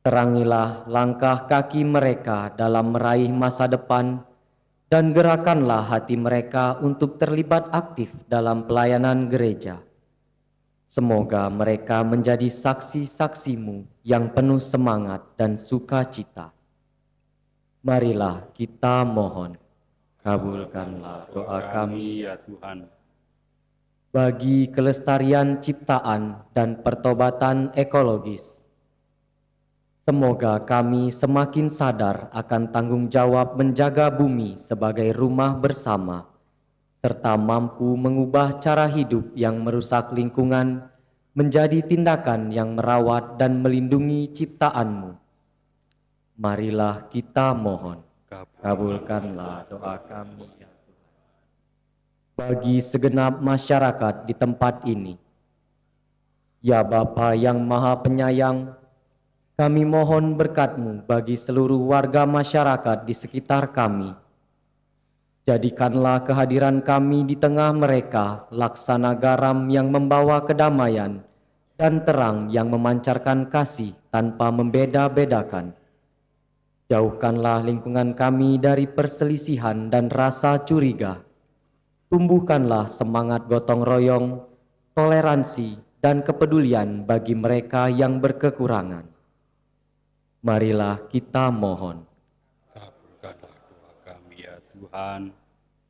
[SPEAKER 7] Terangilah langkah kaki mereka dalam meraih masa depan, dan gerakanlah hati mereka untuk terlibat aktif dalam pelayanan gereja. Semoga mereka menjadi saksi-saksi-Mu yang penuh semangat dan sukacita. Marilah kita mohon. Kabulkanlah doa kami
[SPEAKER 5] ya Tuhan.
[SPEAKER 7] bagi kelestarian ciptaan dan pertobatan ekologis. Semoga kami semakin sadar akan tanggung jawab menjaga bumi sebagai rumah bersama, serta mampu mengubah cara hidup yang merusak lingkungan menjadi tindakan yang merawat dan melindungi ciptaan-Mu. Marilah kita mohon. Kabulkanlah doa kami ya Tuhan. Bagi segenap masyarakat di tempat ini, ya Bapa yang Maha Penyayang, kami mohon berkat-Mu bagi seluruh warga masyarakat di sekitar kami. Jadikanlah kehadiran kami di tengah mereka laksana garam yang membawa kedamaian dan terang yang memancarkan kasih tanpa membeda-bedakan. Jauhkanlah lingkungan kami dari perselisihan dan rasa curiga. Tumbuhkanlah semangat gotong royong, toleransi, dan kepedulian bagi mereka yang berkekurangan. Marilah kita mohon.
[SPEAKER 5] Kabulkanlah doa kami ya Tuhan.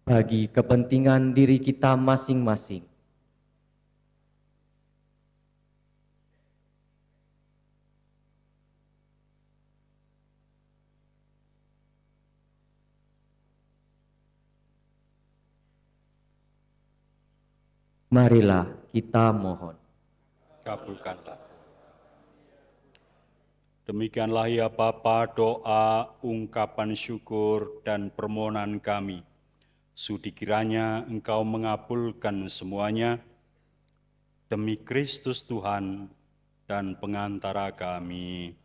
[SPEAKER 7] Bagi kepentingan diri kita masing-masing. Marilah kita mohon.
[SPEAKER 5] Kabulkanlah. Demikianlah ya Bapa doa, ungkapan syukur dan permohonan kami. Sudi kiranya Engkau mengabulkan semuanya demi Kristus Tuhan dan pengantara kami.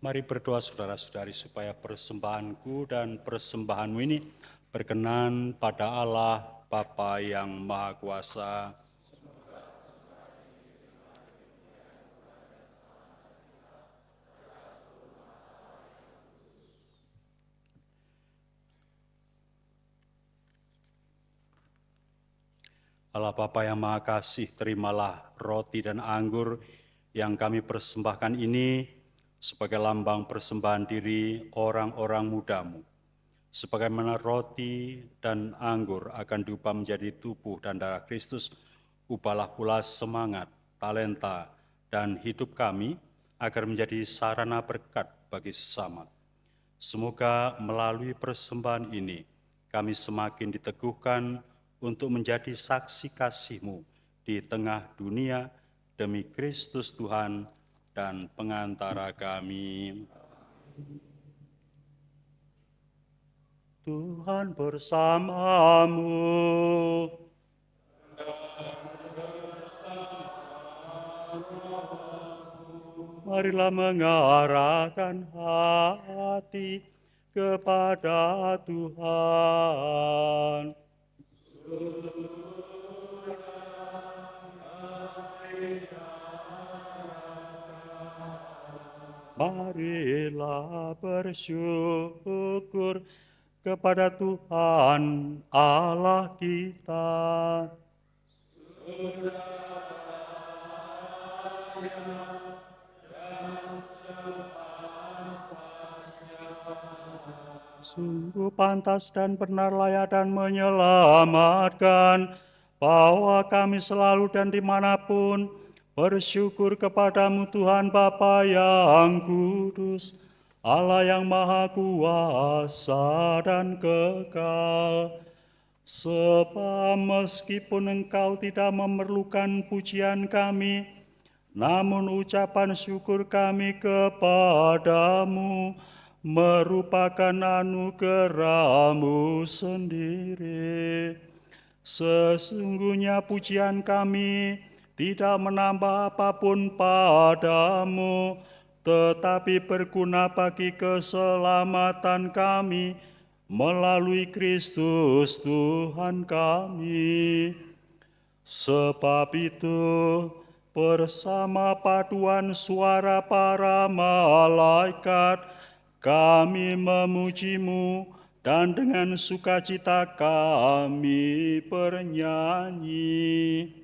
[SPEAKER 5] Mari berdoa saudara-saudari supaya persembahanku dan persembahanmu ini berkenan pada Allah Bapa yang Maha Kuasa. Allah Bapa yang Maha Kasih, terimalah roti dan anggur yang kami persembahkan ini sebagai lambang persembahan diri orang-orang mudamu. Sebagaimana roti dan anggur akan diubah menjadi tubuh dan darah Kristus, ubahlah pula semangat, talenta, dan hidup kami agar menjadi sarana berkat bagi sesama. Semoga melalui persembahan ini, kami semakin diteguhkan untuk menjadi saksi kasih-Mu di tengah dunia demi Kristus Tuhan dan pengantara kami. Tuhan bersamamu. marilah mengarahkan hati kepada Tuhan. Marilah bersyukur kepada Tuhan Allah kita. Sungguh pantas dan benar layak dan menyelamatkan bahwa kami selalu dan dimanapun bersyukur kepadamu Tuhan Bapa yang kudus, Allah yang maha kuasa dan kekal. Sebab meskipun engkau tidak memerlukan pujian kami, namun ucapan syukur kami kepadamu merupakan anugerah-Mu sendiri. Sesungguhnya pujian kami tidak menambah apapun padamu, tetapi berguna bagi keselamatan kami melalui Kristus Tuhan kami. Sebab itu, bersama paduan suara para malaikat, kami memuji-Mu dan dengan sukacita kami bernyanyi.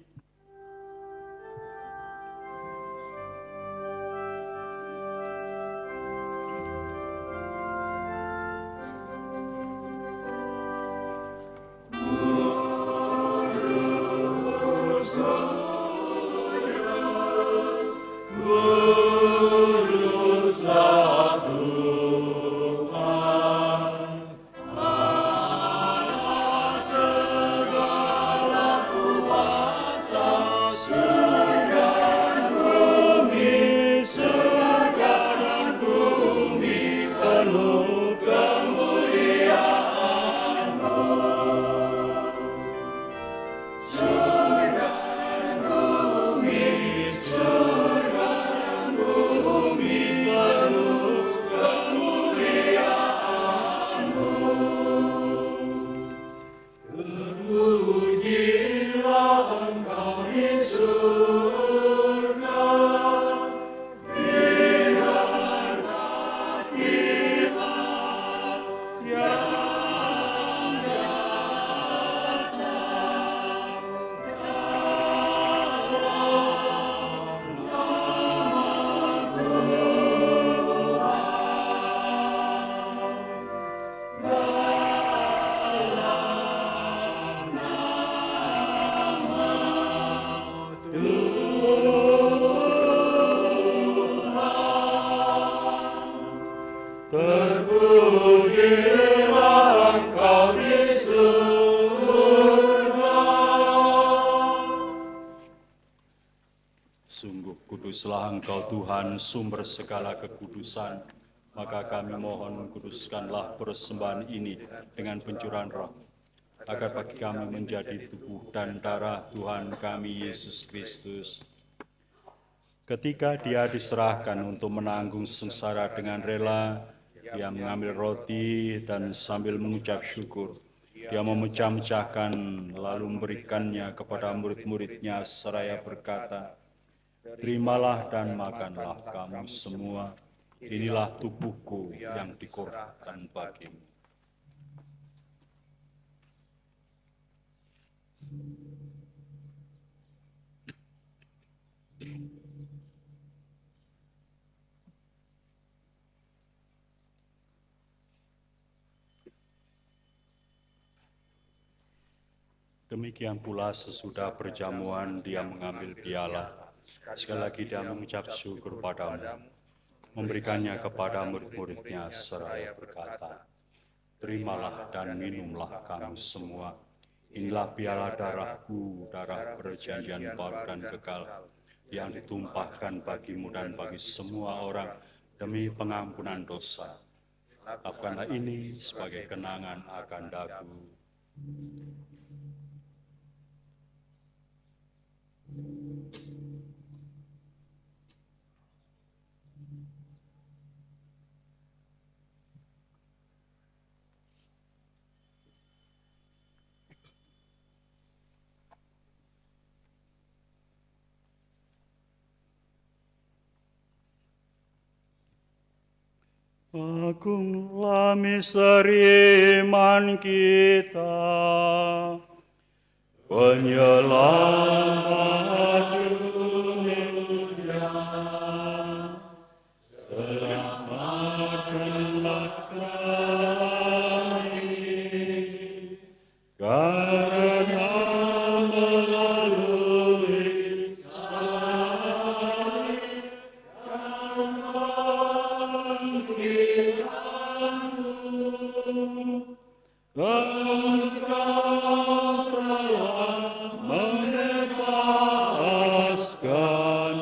[SPEAKER 5] Sungguh kuduslah Engkau Tuhan, sumber segala kekudusan. Maka kami mohon kuduskanlah persembahan ini dengan pencurahan roh, agar bagi kami menjadi tubuh dan darah Tuhan kami Yesus Kristus. Ketika Dia diserahkan untuk menanggung sengsara dengan rela, Dia mengambil roti dan sambil mengucap syukur, Dia memecah-mecahkan lalu memberikannya kepada murid-muridnya seraya berkata, "Terimalah dan makanlah kamu semua, inilah tubuhku yang dikorbankan bagimu." Demikian pula sesudah perjamuan Dia mengambil piala. Sekali lagi Dia mengucap syukur padamu, memberikannya kepada murid-muridnya seraya berkata, "Terimalah dan minumlah kamu semua, inilah piala darahku, darah perjanjian baru dan kekal, yang ditumpahkan bagimu dan bagi semua orang demi pengampunan dosa. Lakukanlah ini sebagai kenangan akan daku." Agunglah misteri iman kita, penyelamat dunia, selamatkanlah kami, karena melalui salib Engkau telah membebaskan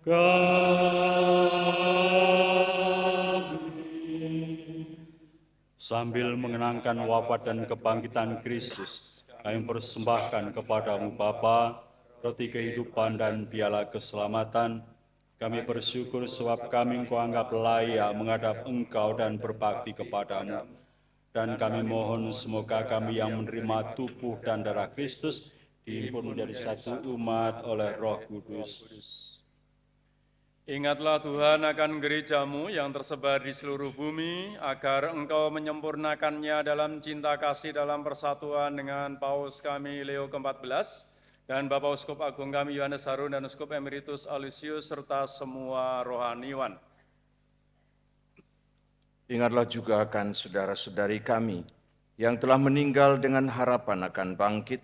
[SPEAKER 5] kami. Sambil mengenangkan wafat dan kebangkitan Kristus, kami persembahkan kepadamu Bapa, roti kehidupan dan piala keselamatan. Kami bersyukur sebab kami Engkau anggap layak menghadap Engkau dan berbakti kepadamu. Dan kami mohon semoga kami yang menerima tubuh dan darah Kristus dihimpun menjadi satu umat oleh Roh Kudus.
[SPEAKER 10] Ingatlah Tuhan akan gerejamu yang tersebar di seluruh bumi, agar Engkau menyempurnakannya dalam cinta kasih dalam persatuan dengan Paus kami Leo ke-14, dan Bapak Uskup Agung kami Yohanes Harun dan Uskup Emeritus Aloysius, serta semua rohaniwan.
[SPEAKER 11] Ingatlah juga akan saudara-saudari kami yang telah meninggal dengan harapan akan bangkit,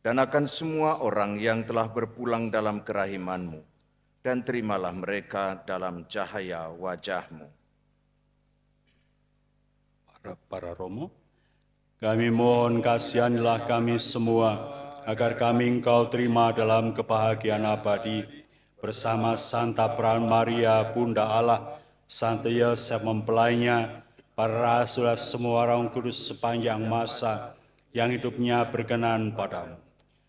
[SPEAKER 11] dan akan semua orang yang telah berpulang dalam kerahiman-Mu, dan terimalah mereka dalam cahaya wajah-Mu.
[SPEAKER 5] Para Romo, kami mohon kasihanilah kami semua, agar kami Engkau terima dalam kebahagiaan abadi, bersama Santa Peran Maria, Bunda Allah, Santo Yosef mempelainya, para rasul dan semua orang kudus sepanjang masa yang hidupnya berkenan padamu.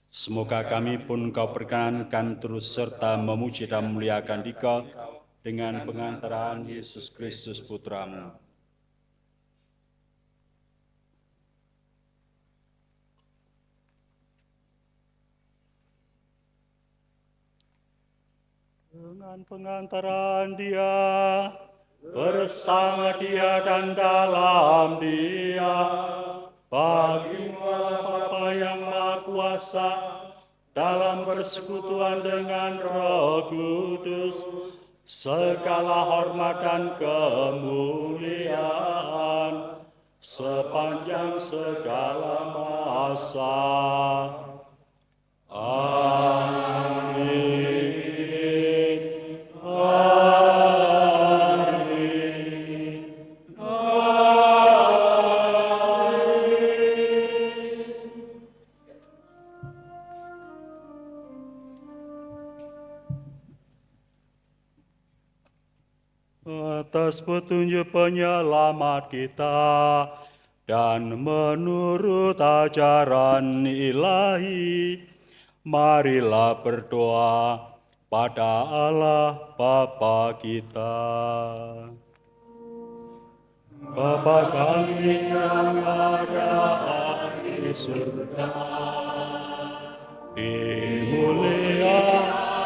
[SPEAKER 5] Semoga kami pun Kau perkenankan terus serta memuji dan memuliakan Dikau dengan pengantaran Yesus Kristus Putra-Mu. Dengan pengantaran Dia, bersama Dia dan dalam Dia, bagi-Mu Allah Bapa yang Maha Kuasa, dalam persekutuan dengan Roh Kudus, segala hormat dan kemuliaan sepanjang segala masa. Amin. Atas petunjuk penyelamat kita dan menurut ajaran ilahi, marilah berdoa pada Allah Bapa kita. Bapa kami yang ada di surga, dimuliakanlah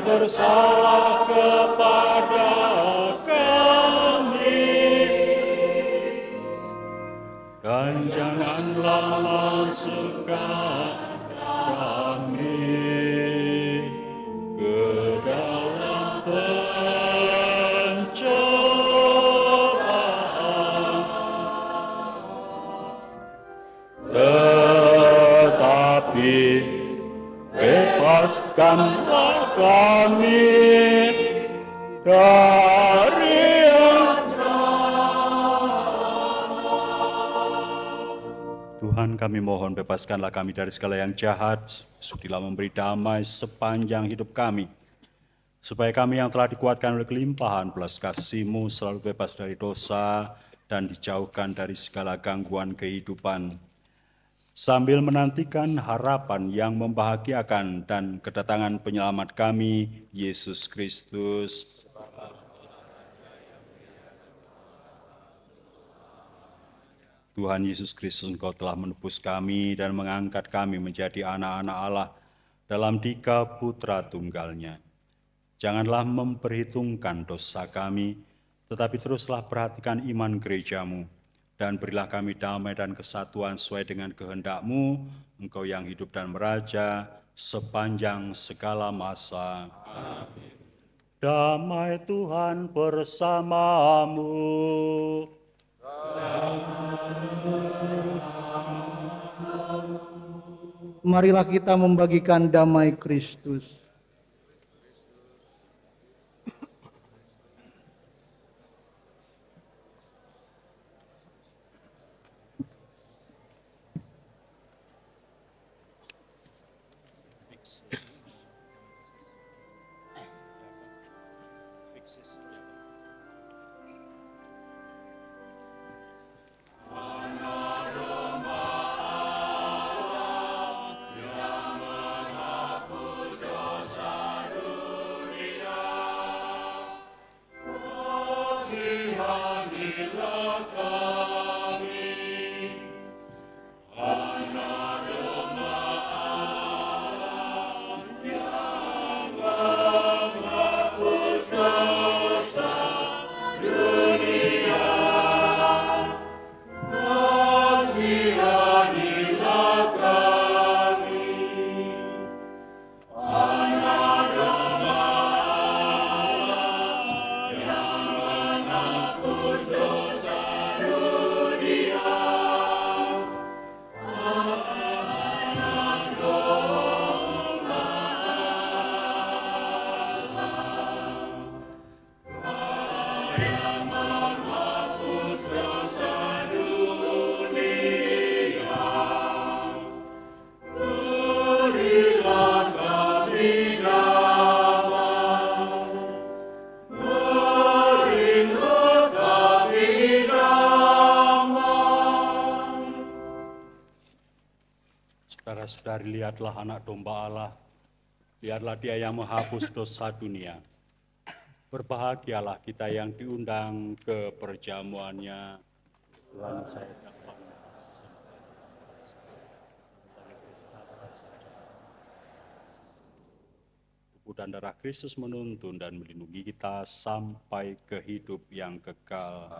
[SPEAKER 5] bersalah kepada kami, dan janganlah masukkan kami Rabi, bebaskanlah kami dari yang Tuhan, kami mohon bebaskanlah kami dari segala yang jahat, sudilah memberi damai sepanjang hidup kami, supaya kami yang telah dikuatkan oleh kelimpahan belas kasih-Mu selalu bebas dari dosa dan dijauhkan dari segala gangguan kehidupan, sambil menantikan harapan yang membahagiakan dan kedatangan penyelamat kami, Yesus Kristus. Tuhan Yesus Kristus, Engkau telah menebus kami dan mengangkat kami menjadi anak-anak Allah dalam 3 Putra Tunggal-Nya. Janganlah memperhitungkan dosa kami, tetapi teruslah perhatikan iman gereja-Mu, dan berilah kami damai dan kesatuan sesuai dengan kehendak-Mu, Engkau yang hidup dan meraja sepanjang segala masa. Amin. Damai Tuhan bersamamu.
[SPEAKER 9] Marilah kita membagikan damai Kristus.
[SPEAKER 5] Saudara-saudari, lihatlah anak domba Allah, lihatlah dia yang menghapus dosa dunia. Berbahagialah kita yang diundang ke perjamuannya. Tuhan, saya dapat tubuh dan darah Kristus menuntun dan melindungi kita sampai ke hidup yang kekal.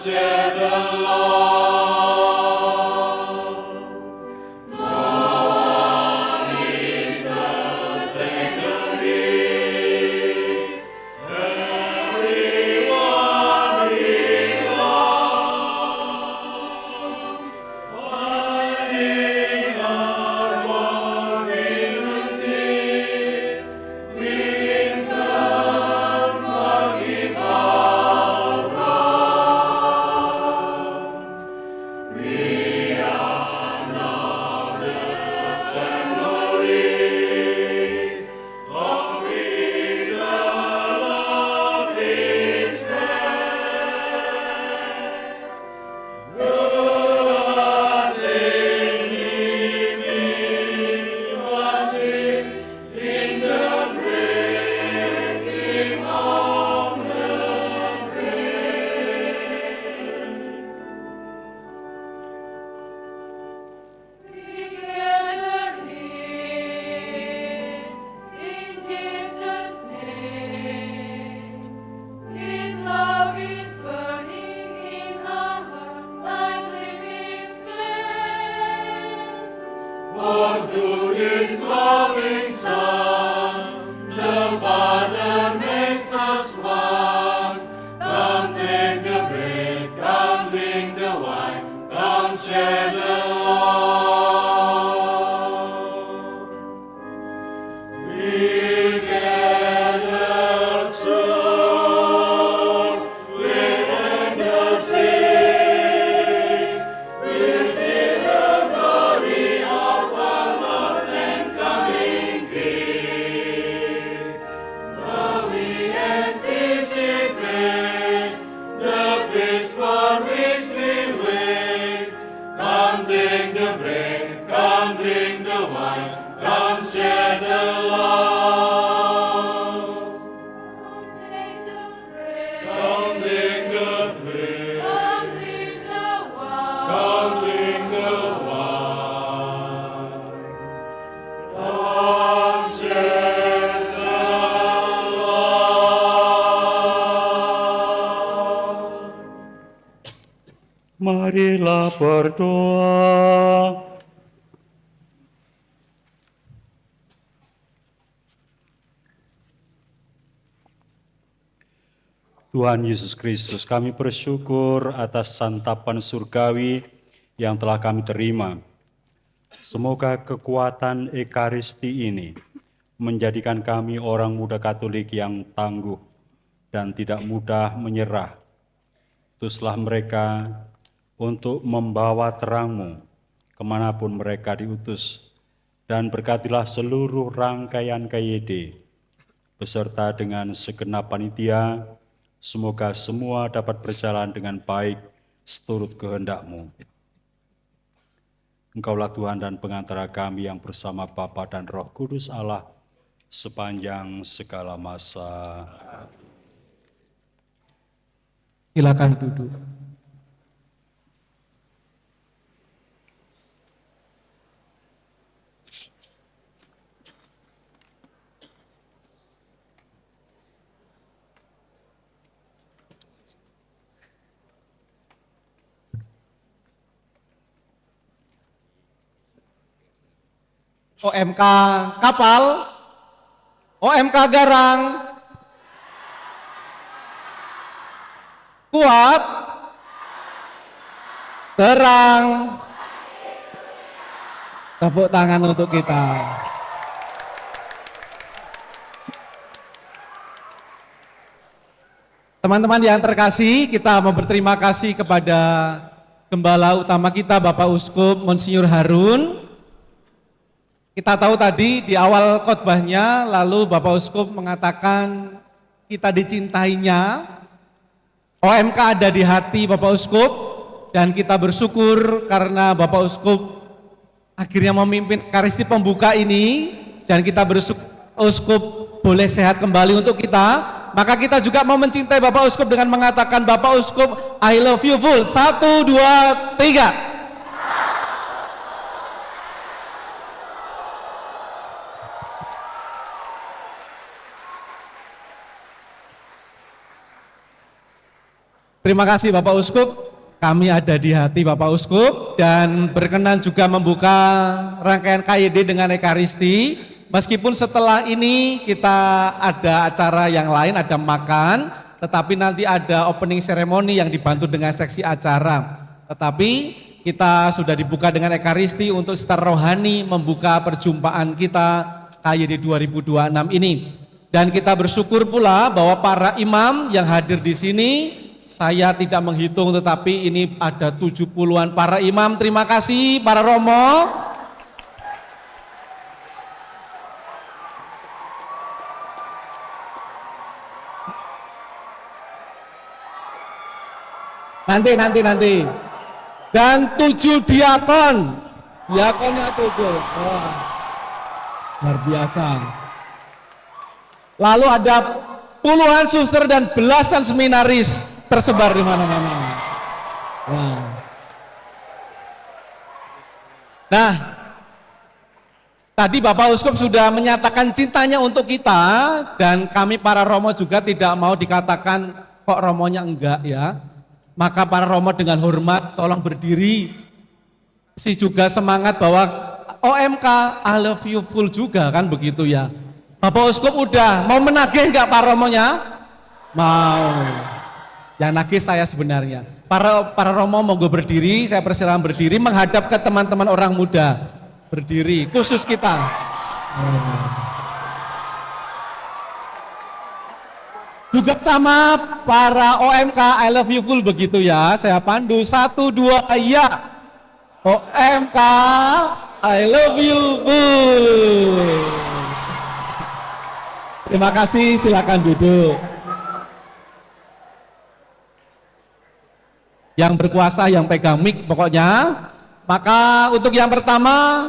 [SPEAKER 8] share the Lord. No one is a stranger here. Everyone belongs, finding our morning sleep. We in turn forgive our wrongs. We are now the family of which the Lord is head. Good saving was it in the breaking of the Together here, in Jesus' name, His love is burning in our hearts like living flame. For through His loving Son, the Father makes us one. Come take the bread, come drink the wine, come share the Lord. We'll gather soon, with angels sing. We'll see the glory of our Lord and coming King. Now we anticipate the feast for which we wait. Come take the bread, come drink the wine, come share the Lord. Come take the bread, come drink the wine, come drink the wine, come share the Lord.
[SPEAKER 5] Marilah berdoa. Tuhan Yesus Kristus, kami bersyukur atas santapan surgawi yang telah kami terima. Semoga kekuatan Ekaristi ini menjadikan kami orang muda Katolik yang tangguh dan tidak mudah menyerah. Utuslah mereka untuk membawa terang-Mu kemanapun mereka diutus, dan berkatilah seluruh rangkaian KYD beserta dengan segenap panitia. Semoga semua dapat berjalan dengan baik seturut kehendak-Mu. Engkaulah Tuhan dan pengantara kami yang bersama Bapa dan Roh Kudus Allah sepanjang segala masa.
[SPEAKER 6] Silakan duduk. OMK kapal, OMK garang, kuat, terang. Tepuk tangan untuk kita. Teman-teman yang terkasih, kita mau berterima kasih kepada Gembala utama kita Bapak Uskup Monsinyur Harun. Kita tahu tadi di awal khotbahnya, lalu Bapak Uskup mengatakan kita dicintainya. OMK ada di hati Bapak Uskup, dan kita bersyukur karena Bapak Uskup akhirnya memimpin Ekaristi pembuka ini, dan kita bersyukur Uskup boleh sehat kembali untuk kita. Maka kita juga mau mencintai Bapak Uskup dengan mengatakan, Bapak Uskup, I love you full. 1, 2, 3. Terima kasih Bapak Uskup, kami ada di hati Bapak Uskup dan berkenan juga membuka rangkaian KYD dengan Ekaristi. Meskipun setelah ini kita ada acara yang lain, ada makan, tetapi nanti ada opening ceremony yang dibantu dengan seksi acara. Tetapi kita sudah dibuka dengan Ekaristi untuk secara rohani membuka perjumpaan kita KYD 2026 ini. Dan kita bersyukur pula bahwa para imam yang hadir di sini, saya tidak menghitung tetapi ini ada 70-an para imam. Terima kasih para romo. Nanti. Dan 7 diakon. Diakonnya 7. Wah, luar biasa. Lalu ada puluhan suster dan belasan seminaris tersebar di mana-mana. Nah, tadi Bapak Uskup sudah menyatakan cintanya untuk kita dan kami para romo juga tidak mau dikatakan kok romonya enggak ya. Maka para romo dengan hormat tolong berdiri. Si juga semangat bahwa OMK I love you full juga kan begitu ya. Bapak Uskup udah mau menagih enggak para romonya? Mau. Yang nagih saya sebenarnya. Para romo monggo berdiri, saya persilakan berdiri menghadap ke teman-teman orang muda. Berdiri, khusus kita. Juga sama para OMK I love you full begitu ya. Saya pandu 1, 2, ya. OMK I love you full. Terima kasih, silakan duduk. Yang berkuasa, yang pegang mic pokoknya. Maka untuk yang pertama,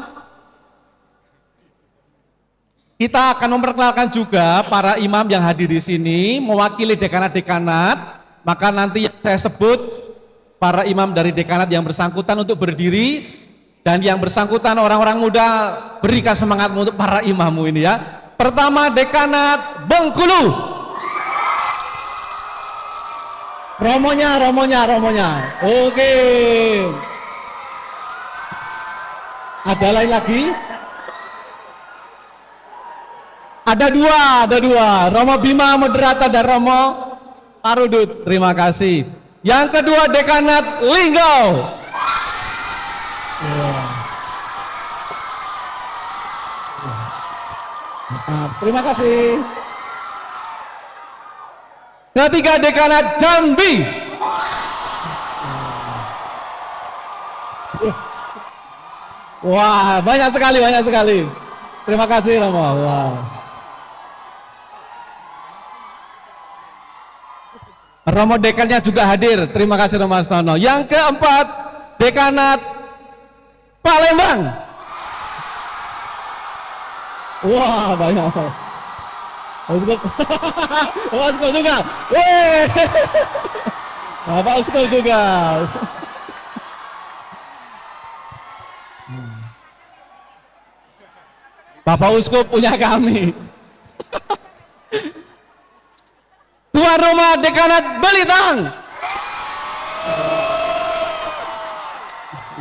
[SPEAKER 6] kita akan memperkenalkan juga para imam yang hadir di sini, mewakili dekanat-dekanat. Maka nanti saya sebut para imam dari dekanat yang bersangkutan untuk berdiri. Dan yang bersangkutan orang-orang muda, berikan semangat untuk para imammu ini ya. Pertama dekanat Bengkulu. Romonya. Oke. Ada lain lagi? Ada dua. Romo Bima Moderata dan Romo Parudut. Terima kasih. Yang kedua dekanat Linggau. Terima kasih. Ketiga dekanat Jambi. Wah, banyak sekali. Terima kasih Romo. Wah. Romo dekannya juga hadir. Terima kasih Romo Astono. Yang keempat dekanat Palembang. Wah, banyak. Bapak Uskup juga. Bapak Uskup juga. Bapak Uskup punya kami. Tuan Rumah Dekanat Belitang.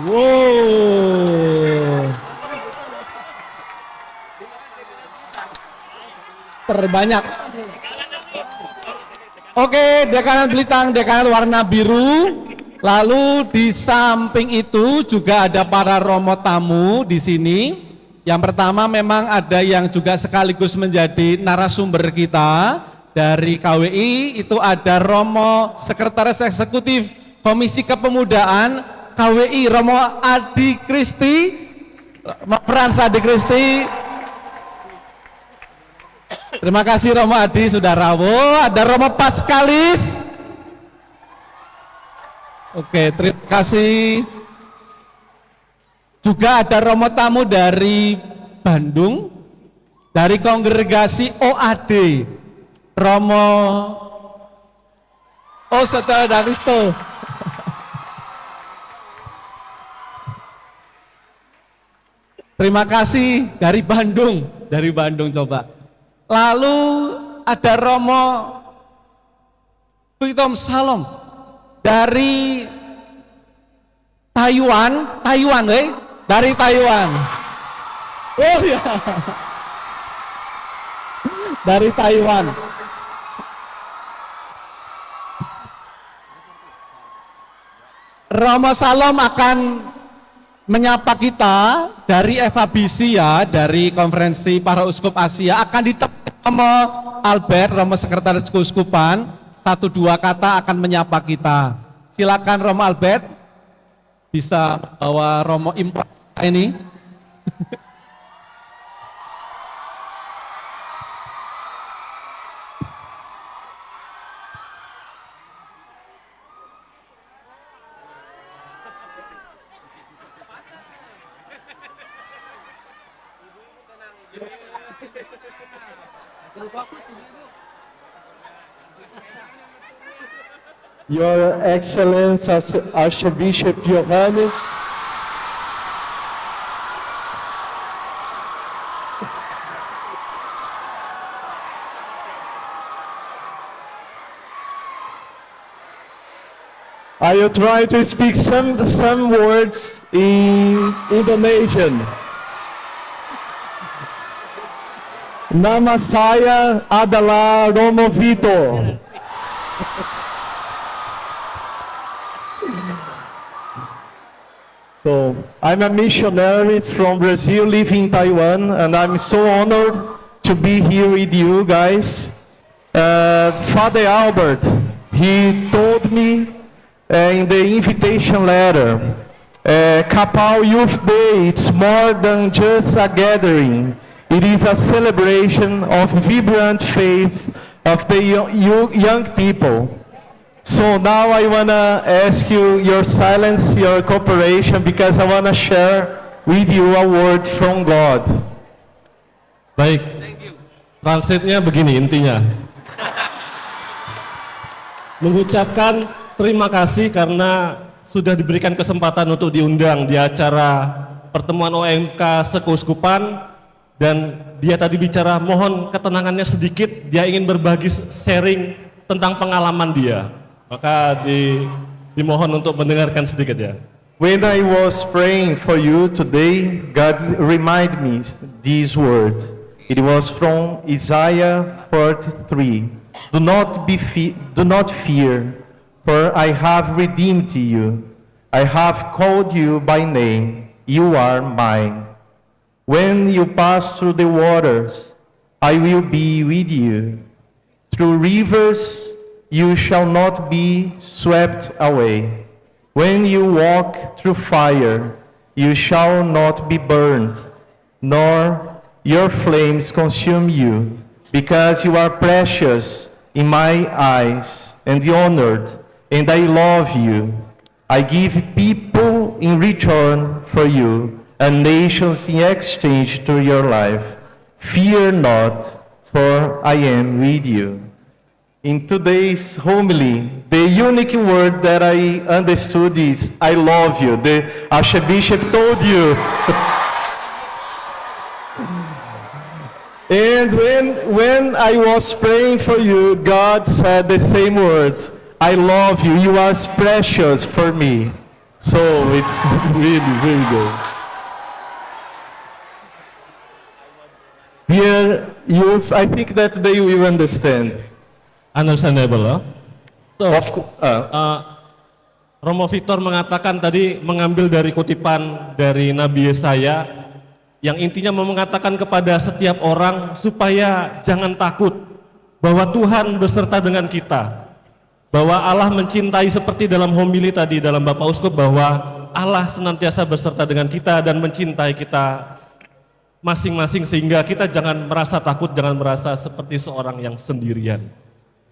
[SPEAKER 6] Wow. Terbanyak. Oke, dekanat Belitang, dekanat warna biru. Lalu di samping itu juga ada para romo tamu di sini. Yang pertama memang ada yang juga sekaligus menjadi narasumber kita dari KWI. Itu ada Romo Sekretaris Eksekutif Komisi Kepemudaan KWI, Romo Adi Kristi, Frans Adi Kristi. Terima kasih Romo Adi sudah rawuh. Ada Romo Paskalis. Oke, terima kasih. Juga ada romo tamu dari Bandung, dari kongregasi OAD, Romo Oseta Daristo. Terima kasih dari Bandung coba. Lalu ada Romo Pitom Salom. dari Taiwan, dari Taiwan. Oh ya, dari Taiwan. Romo Salom akan menyapa kita dari FABC ya, dari Konferensi Para Uskup Asia, akan ditemani Romo Albert, Romo Sekretaris Keuskupan, 1-2 kata akan menyapa kita. Silakan Romo Albert, bisa bawa Romo impor ini.
[SPEAKER 4] Your Excellency Archbishop Johannes, I will try to speak some words in Indonesian. Nama saya adalah Romo Vito. So, I'm a missionary from Brazil living in Taiwan, and I'm so honored to be here with you guys. Father Albert, he told me in the invitation letter, Kapal Youth Day, it's more than just a gathering. It is a celebration of vibrant faith of the young people. So now I want to ask you your silence, your cooperation, because I want to share with you a word from God.
[SPEAKER 12] Baik, translate-nya begini intinya. Mengucapkan terima kasih karena sudah diberikan kesempatan untuk diundang di acara pertemuan OMK Sekeuskupan, dan dia tadi bicara mohon ketenangannya sedikit, dia ingin berbagi sharing tentang pengalaman dia. Maka dimohon untuk mendengarkan sedikit ya.
[SPEAKER 4] When I was praying for you today, God reminded me this word. It was from Isaiah 43. Do not fear, for I have redeemed you. I have called you by name. You are mine. When you pass through the waters, I will be with you. Through rivers, you shall not be swept away. When you walk through fire, you shall not be burned, nor your flames consume you, because you are precious in my eyes and honored, and I love you. I give people in return for you, and nations in exchange to your life. Fear not, for I am with you. In today's homily, the unique word that I understood is, I love you. The Archbishop told you. And when I was praying for you, God said the same word, I love you. You are precious for me. So it's really, really good. Dear youth, I think that they will understand.
[SPEAKER 12] Understandable, huh? So, Romo Victor mengatakan tadi mengambil dari kutipan dari Nabi Yesaya yang intinya mengatakan kepada setiap orang supaya jangan takut bahwa Tuhan beserta dengan kita, bahwa Allah mencintai seperti dalam homili tadi dalam Bapak Uskup, bahwa Allah senantiasa beserta dengan kita dan mencintai kita masing-masing, sehingga kita jangan merasa takut, jangan merasa seperti seorang yang sendirian.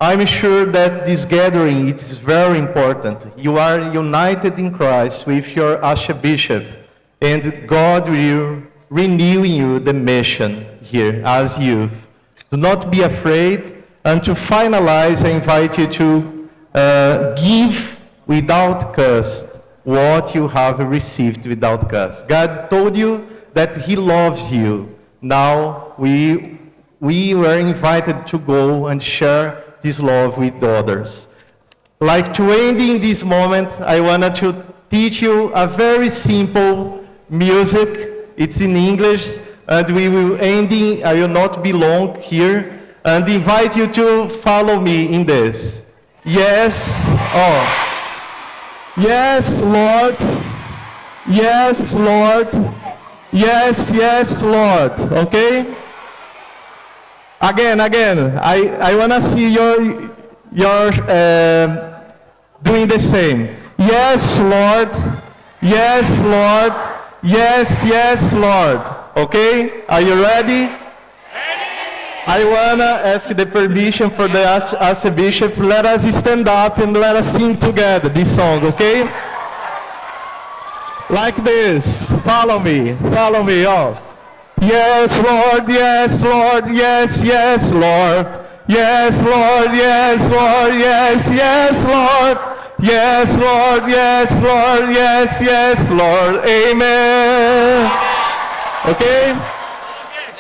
[SPEAKER 4] I'm sure that this gathering is very important. You are united in Christ with your Archbishop, and God will renew in you the mission here as youth. Do not be afraid, and to finalize, I invite you to give without cost what you have received without cost. God told you that He loves you. Now we were invited to go and share this love with others. like to end in this moment, I wanted to teach you a very simple music. It's in English, and we will ending. I will not be long here, and invite you to follow me in this. Yes, oh, yes, Lord, yes, Lord, yes, yes, Lord. Okay. Again. I wanna see your doing the same. Yes, Lord. Yes, Lord. Yes, yes, Lord. Okay? Are you ready? I wanna ask the permission for the Archbishop. Let us stand up and let us sing together this song, okay? Like this. Follow me, all. Yes, Lord, yes, Lord, yes, yes, Lord. Yes, Lord, yes, Lord, yes, yes, Lord. Yes, Lord, yes, Lord, yes, yes, Lord. Amen. Okay?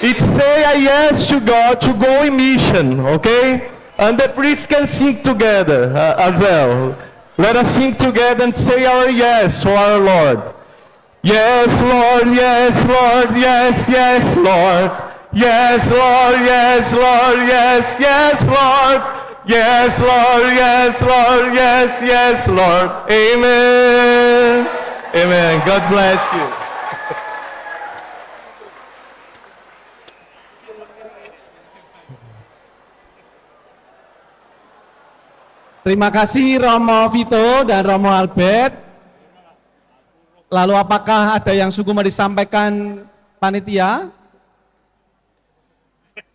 [SPEAKER 4] It's say a yes to God to go in mission, okay? And the priests can sing together as well. Let us sing together and say our yes to our Lord. Yes, Lord, yes, Lord, yes, yes, Lord. Yes, Lord, yes, Lord, yes, yes, Lord. Yes, Lord, yes, Lord, yes, yes, Lord. Amen. Amen. God bless you.
[SPEAKER 6] Terima kasih Romo Vito dan Romo Albert. Lalu apakah ada yang sungguh mau disampaikan panitia?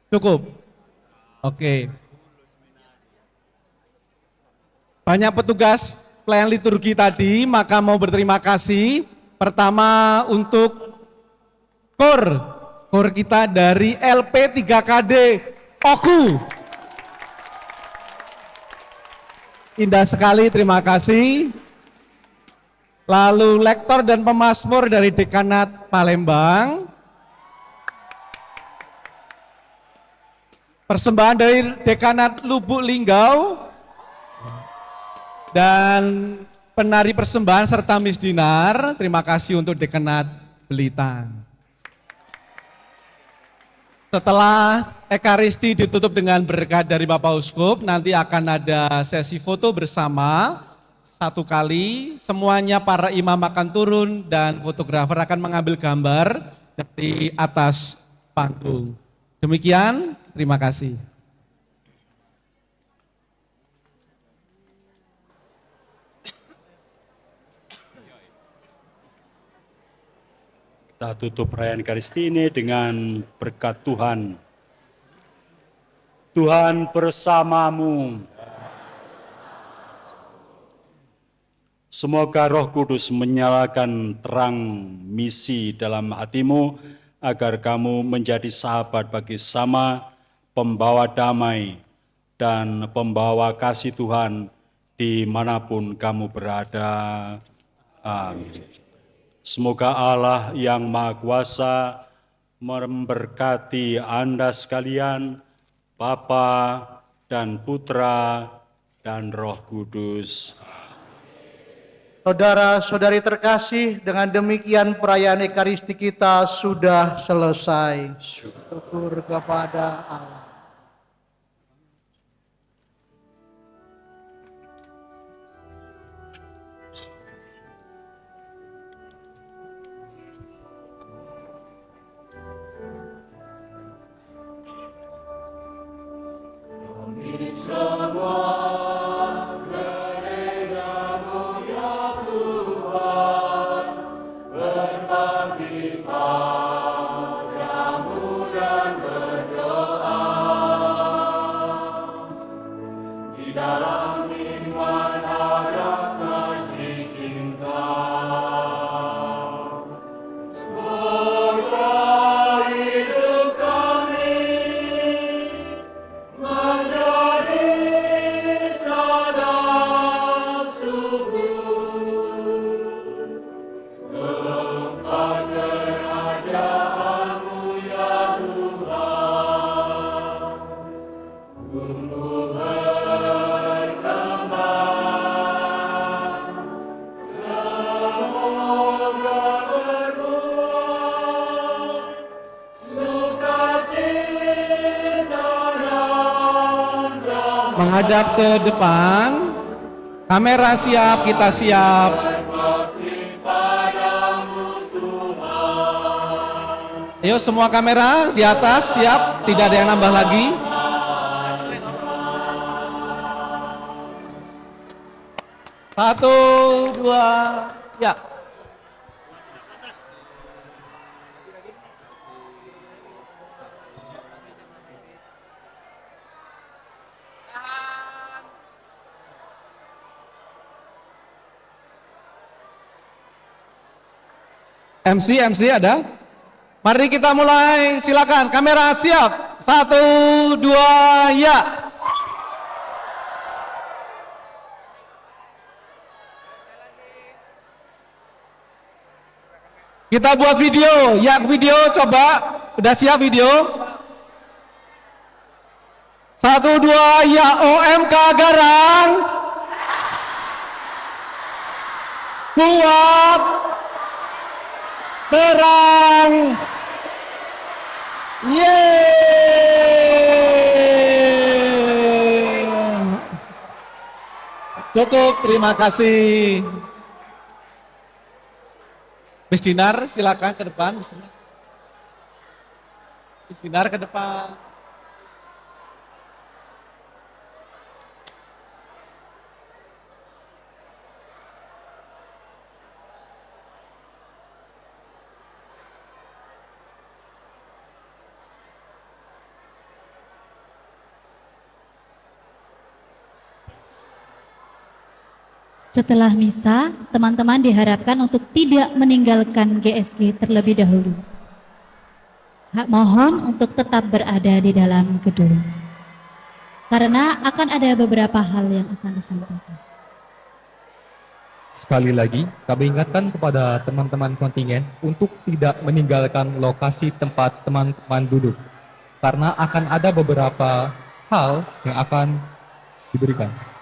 [SPEAKER 6] Cukup? Oke. Banyak petugas pelayan liturgi tadi, maka mau berterima kasih. Pertama untuk kor kita dari LP 3KD Oku. Indah sekali, terima kasih. Lalu lektor dan pemazmur dari Dekanat Palembang. Persembahan dari Dekanat Lubuk Linggau. Dan penari persembahan serta misdinar. Terima kasih untuk Dekanat Belitan. Setelah Ekaristi ditutup dengan berkat dari Bapak Uskup, nanti akan ada sesi foto bersama. Satu kali, semuanya para imam akan turun dan fotografer akan mengambil gambar dari atas panggung. Demikian, terima kasih.
[SPEAKER 5] Kita tutup perayaan Ekaristi ini dengan berkat Tuhan. Tuhan bersamamu. Semoga Roh Kudus menyalakan terang misi dalam hatimu, agar kamu menjadi sahabat bagi sesama, pembawa damai, dan pembawa kasih Tuhan dimanapun kamu berada. Amin. Semoga Allah yang Maha Kuasa memberkati Anda sekalian, Bapa dan Putra dan Roh Kudus.
[SPEAKER 9] Saudara-saudari terkasih, dengan demikian perayaan Ekaristi kita sudah selesai. Syukur kepada Allah.
[SPEAKER 8] Menjadi
[SPEAKER 6] menghadap ke depan. Kamera siap, kita siap. Ayo semua kamera di atas siap, tidak ada yang nambah lagi. Satu, dua, ya. MC ada? Mari kita mulai, silakan. Kamera siap. Satu, dua, ya. Kita buat video. Ya, video coba. Udah siap video? Satu, dua, ya. OMK Garang. Kuat. Terang. Yeay. Cukup, terima kasih. Miss Dinar, silakan ke depan. Miss Dinar ke depan.
[SPEAKER 1] Setelah misa, teman-teman diharapkan untuk tidak meninggalkan GSG terlebih dahulu. Mohon untuk tetap berada di dalam gedung. Karena akan ada beberapa hal yang akan disampaikan.
[SPEAKER 2] Sekali lagi, kami ingatkan kepada teman-teman kontingen untuk tidak meninggalkan lokasi tempat teman-teman duduk. Karena akan ada beberapa hal yang akan diberikan.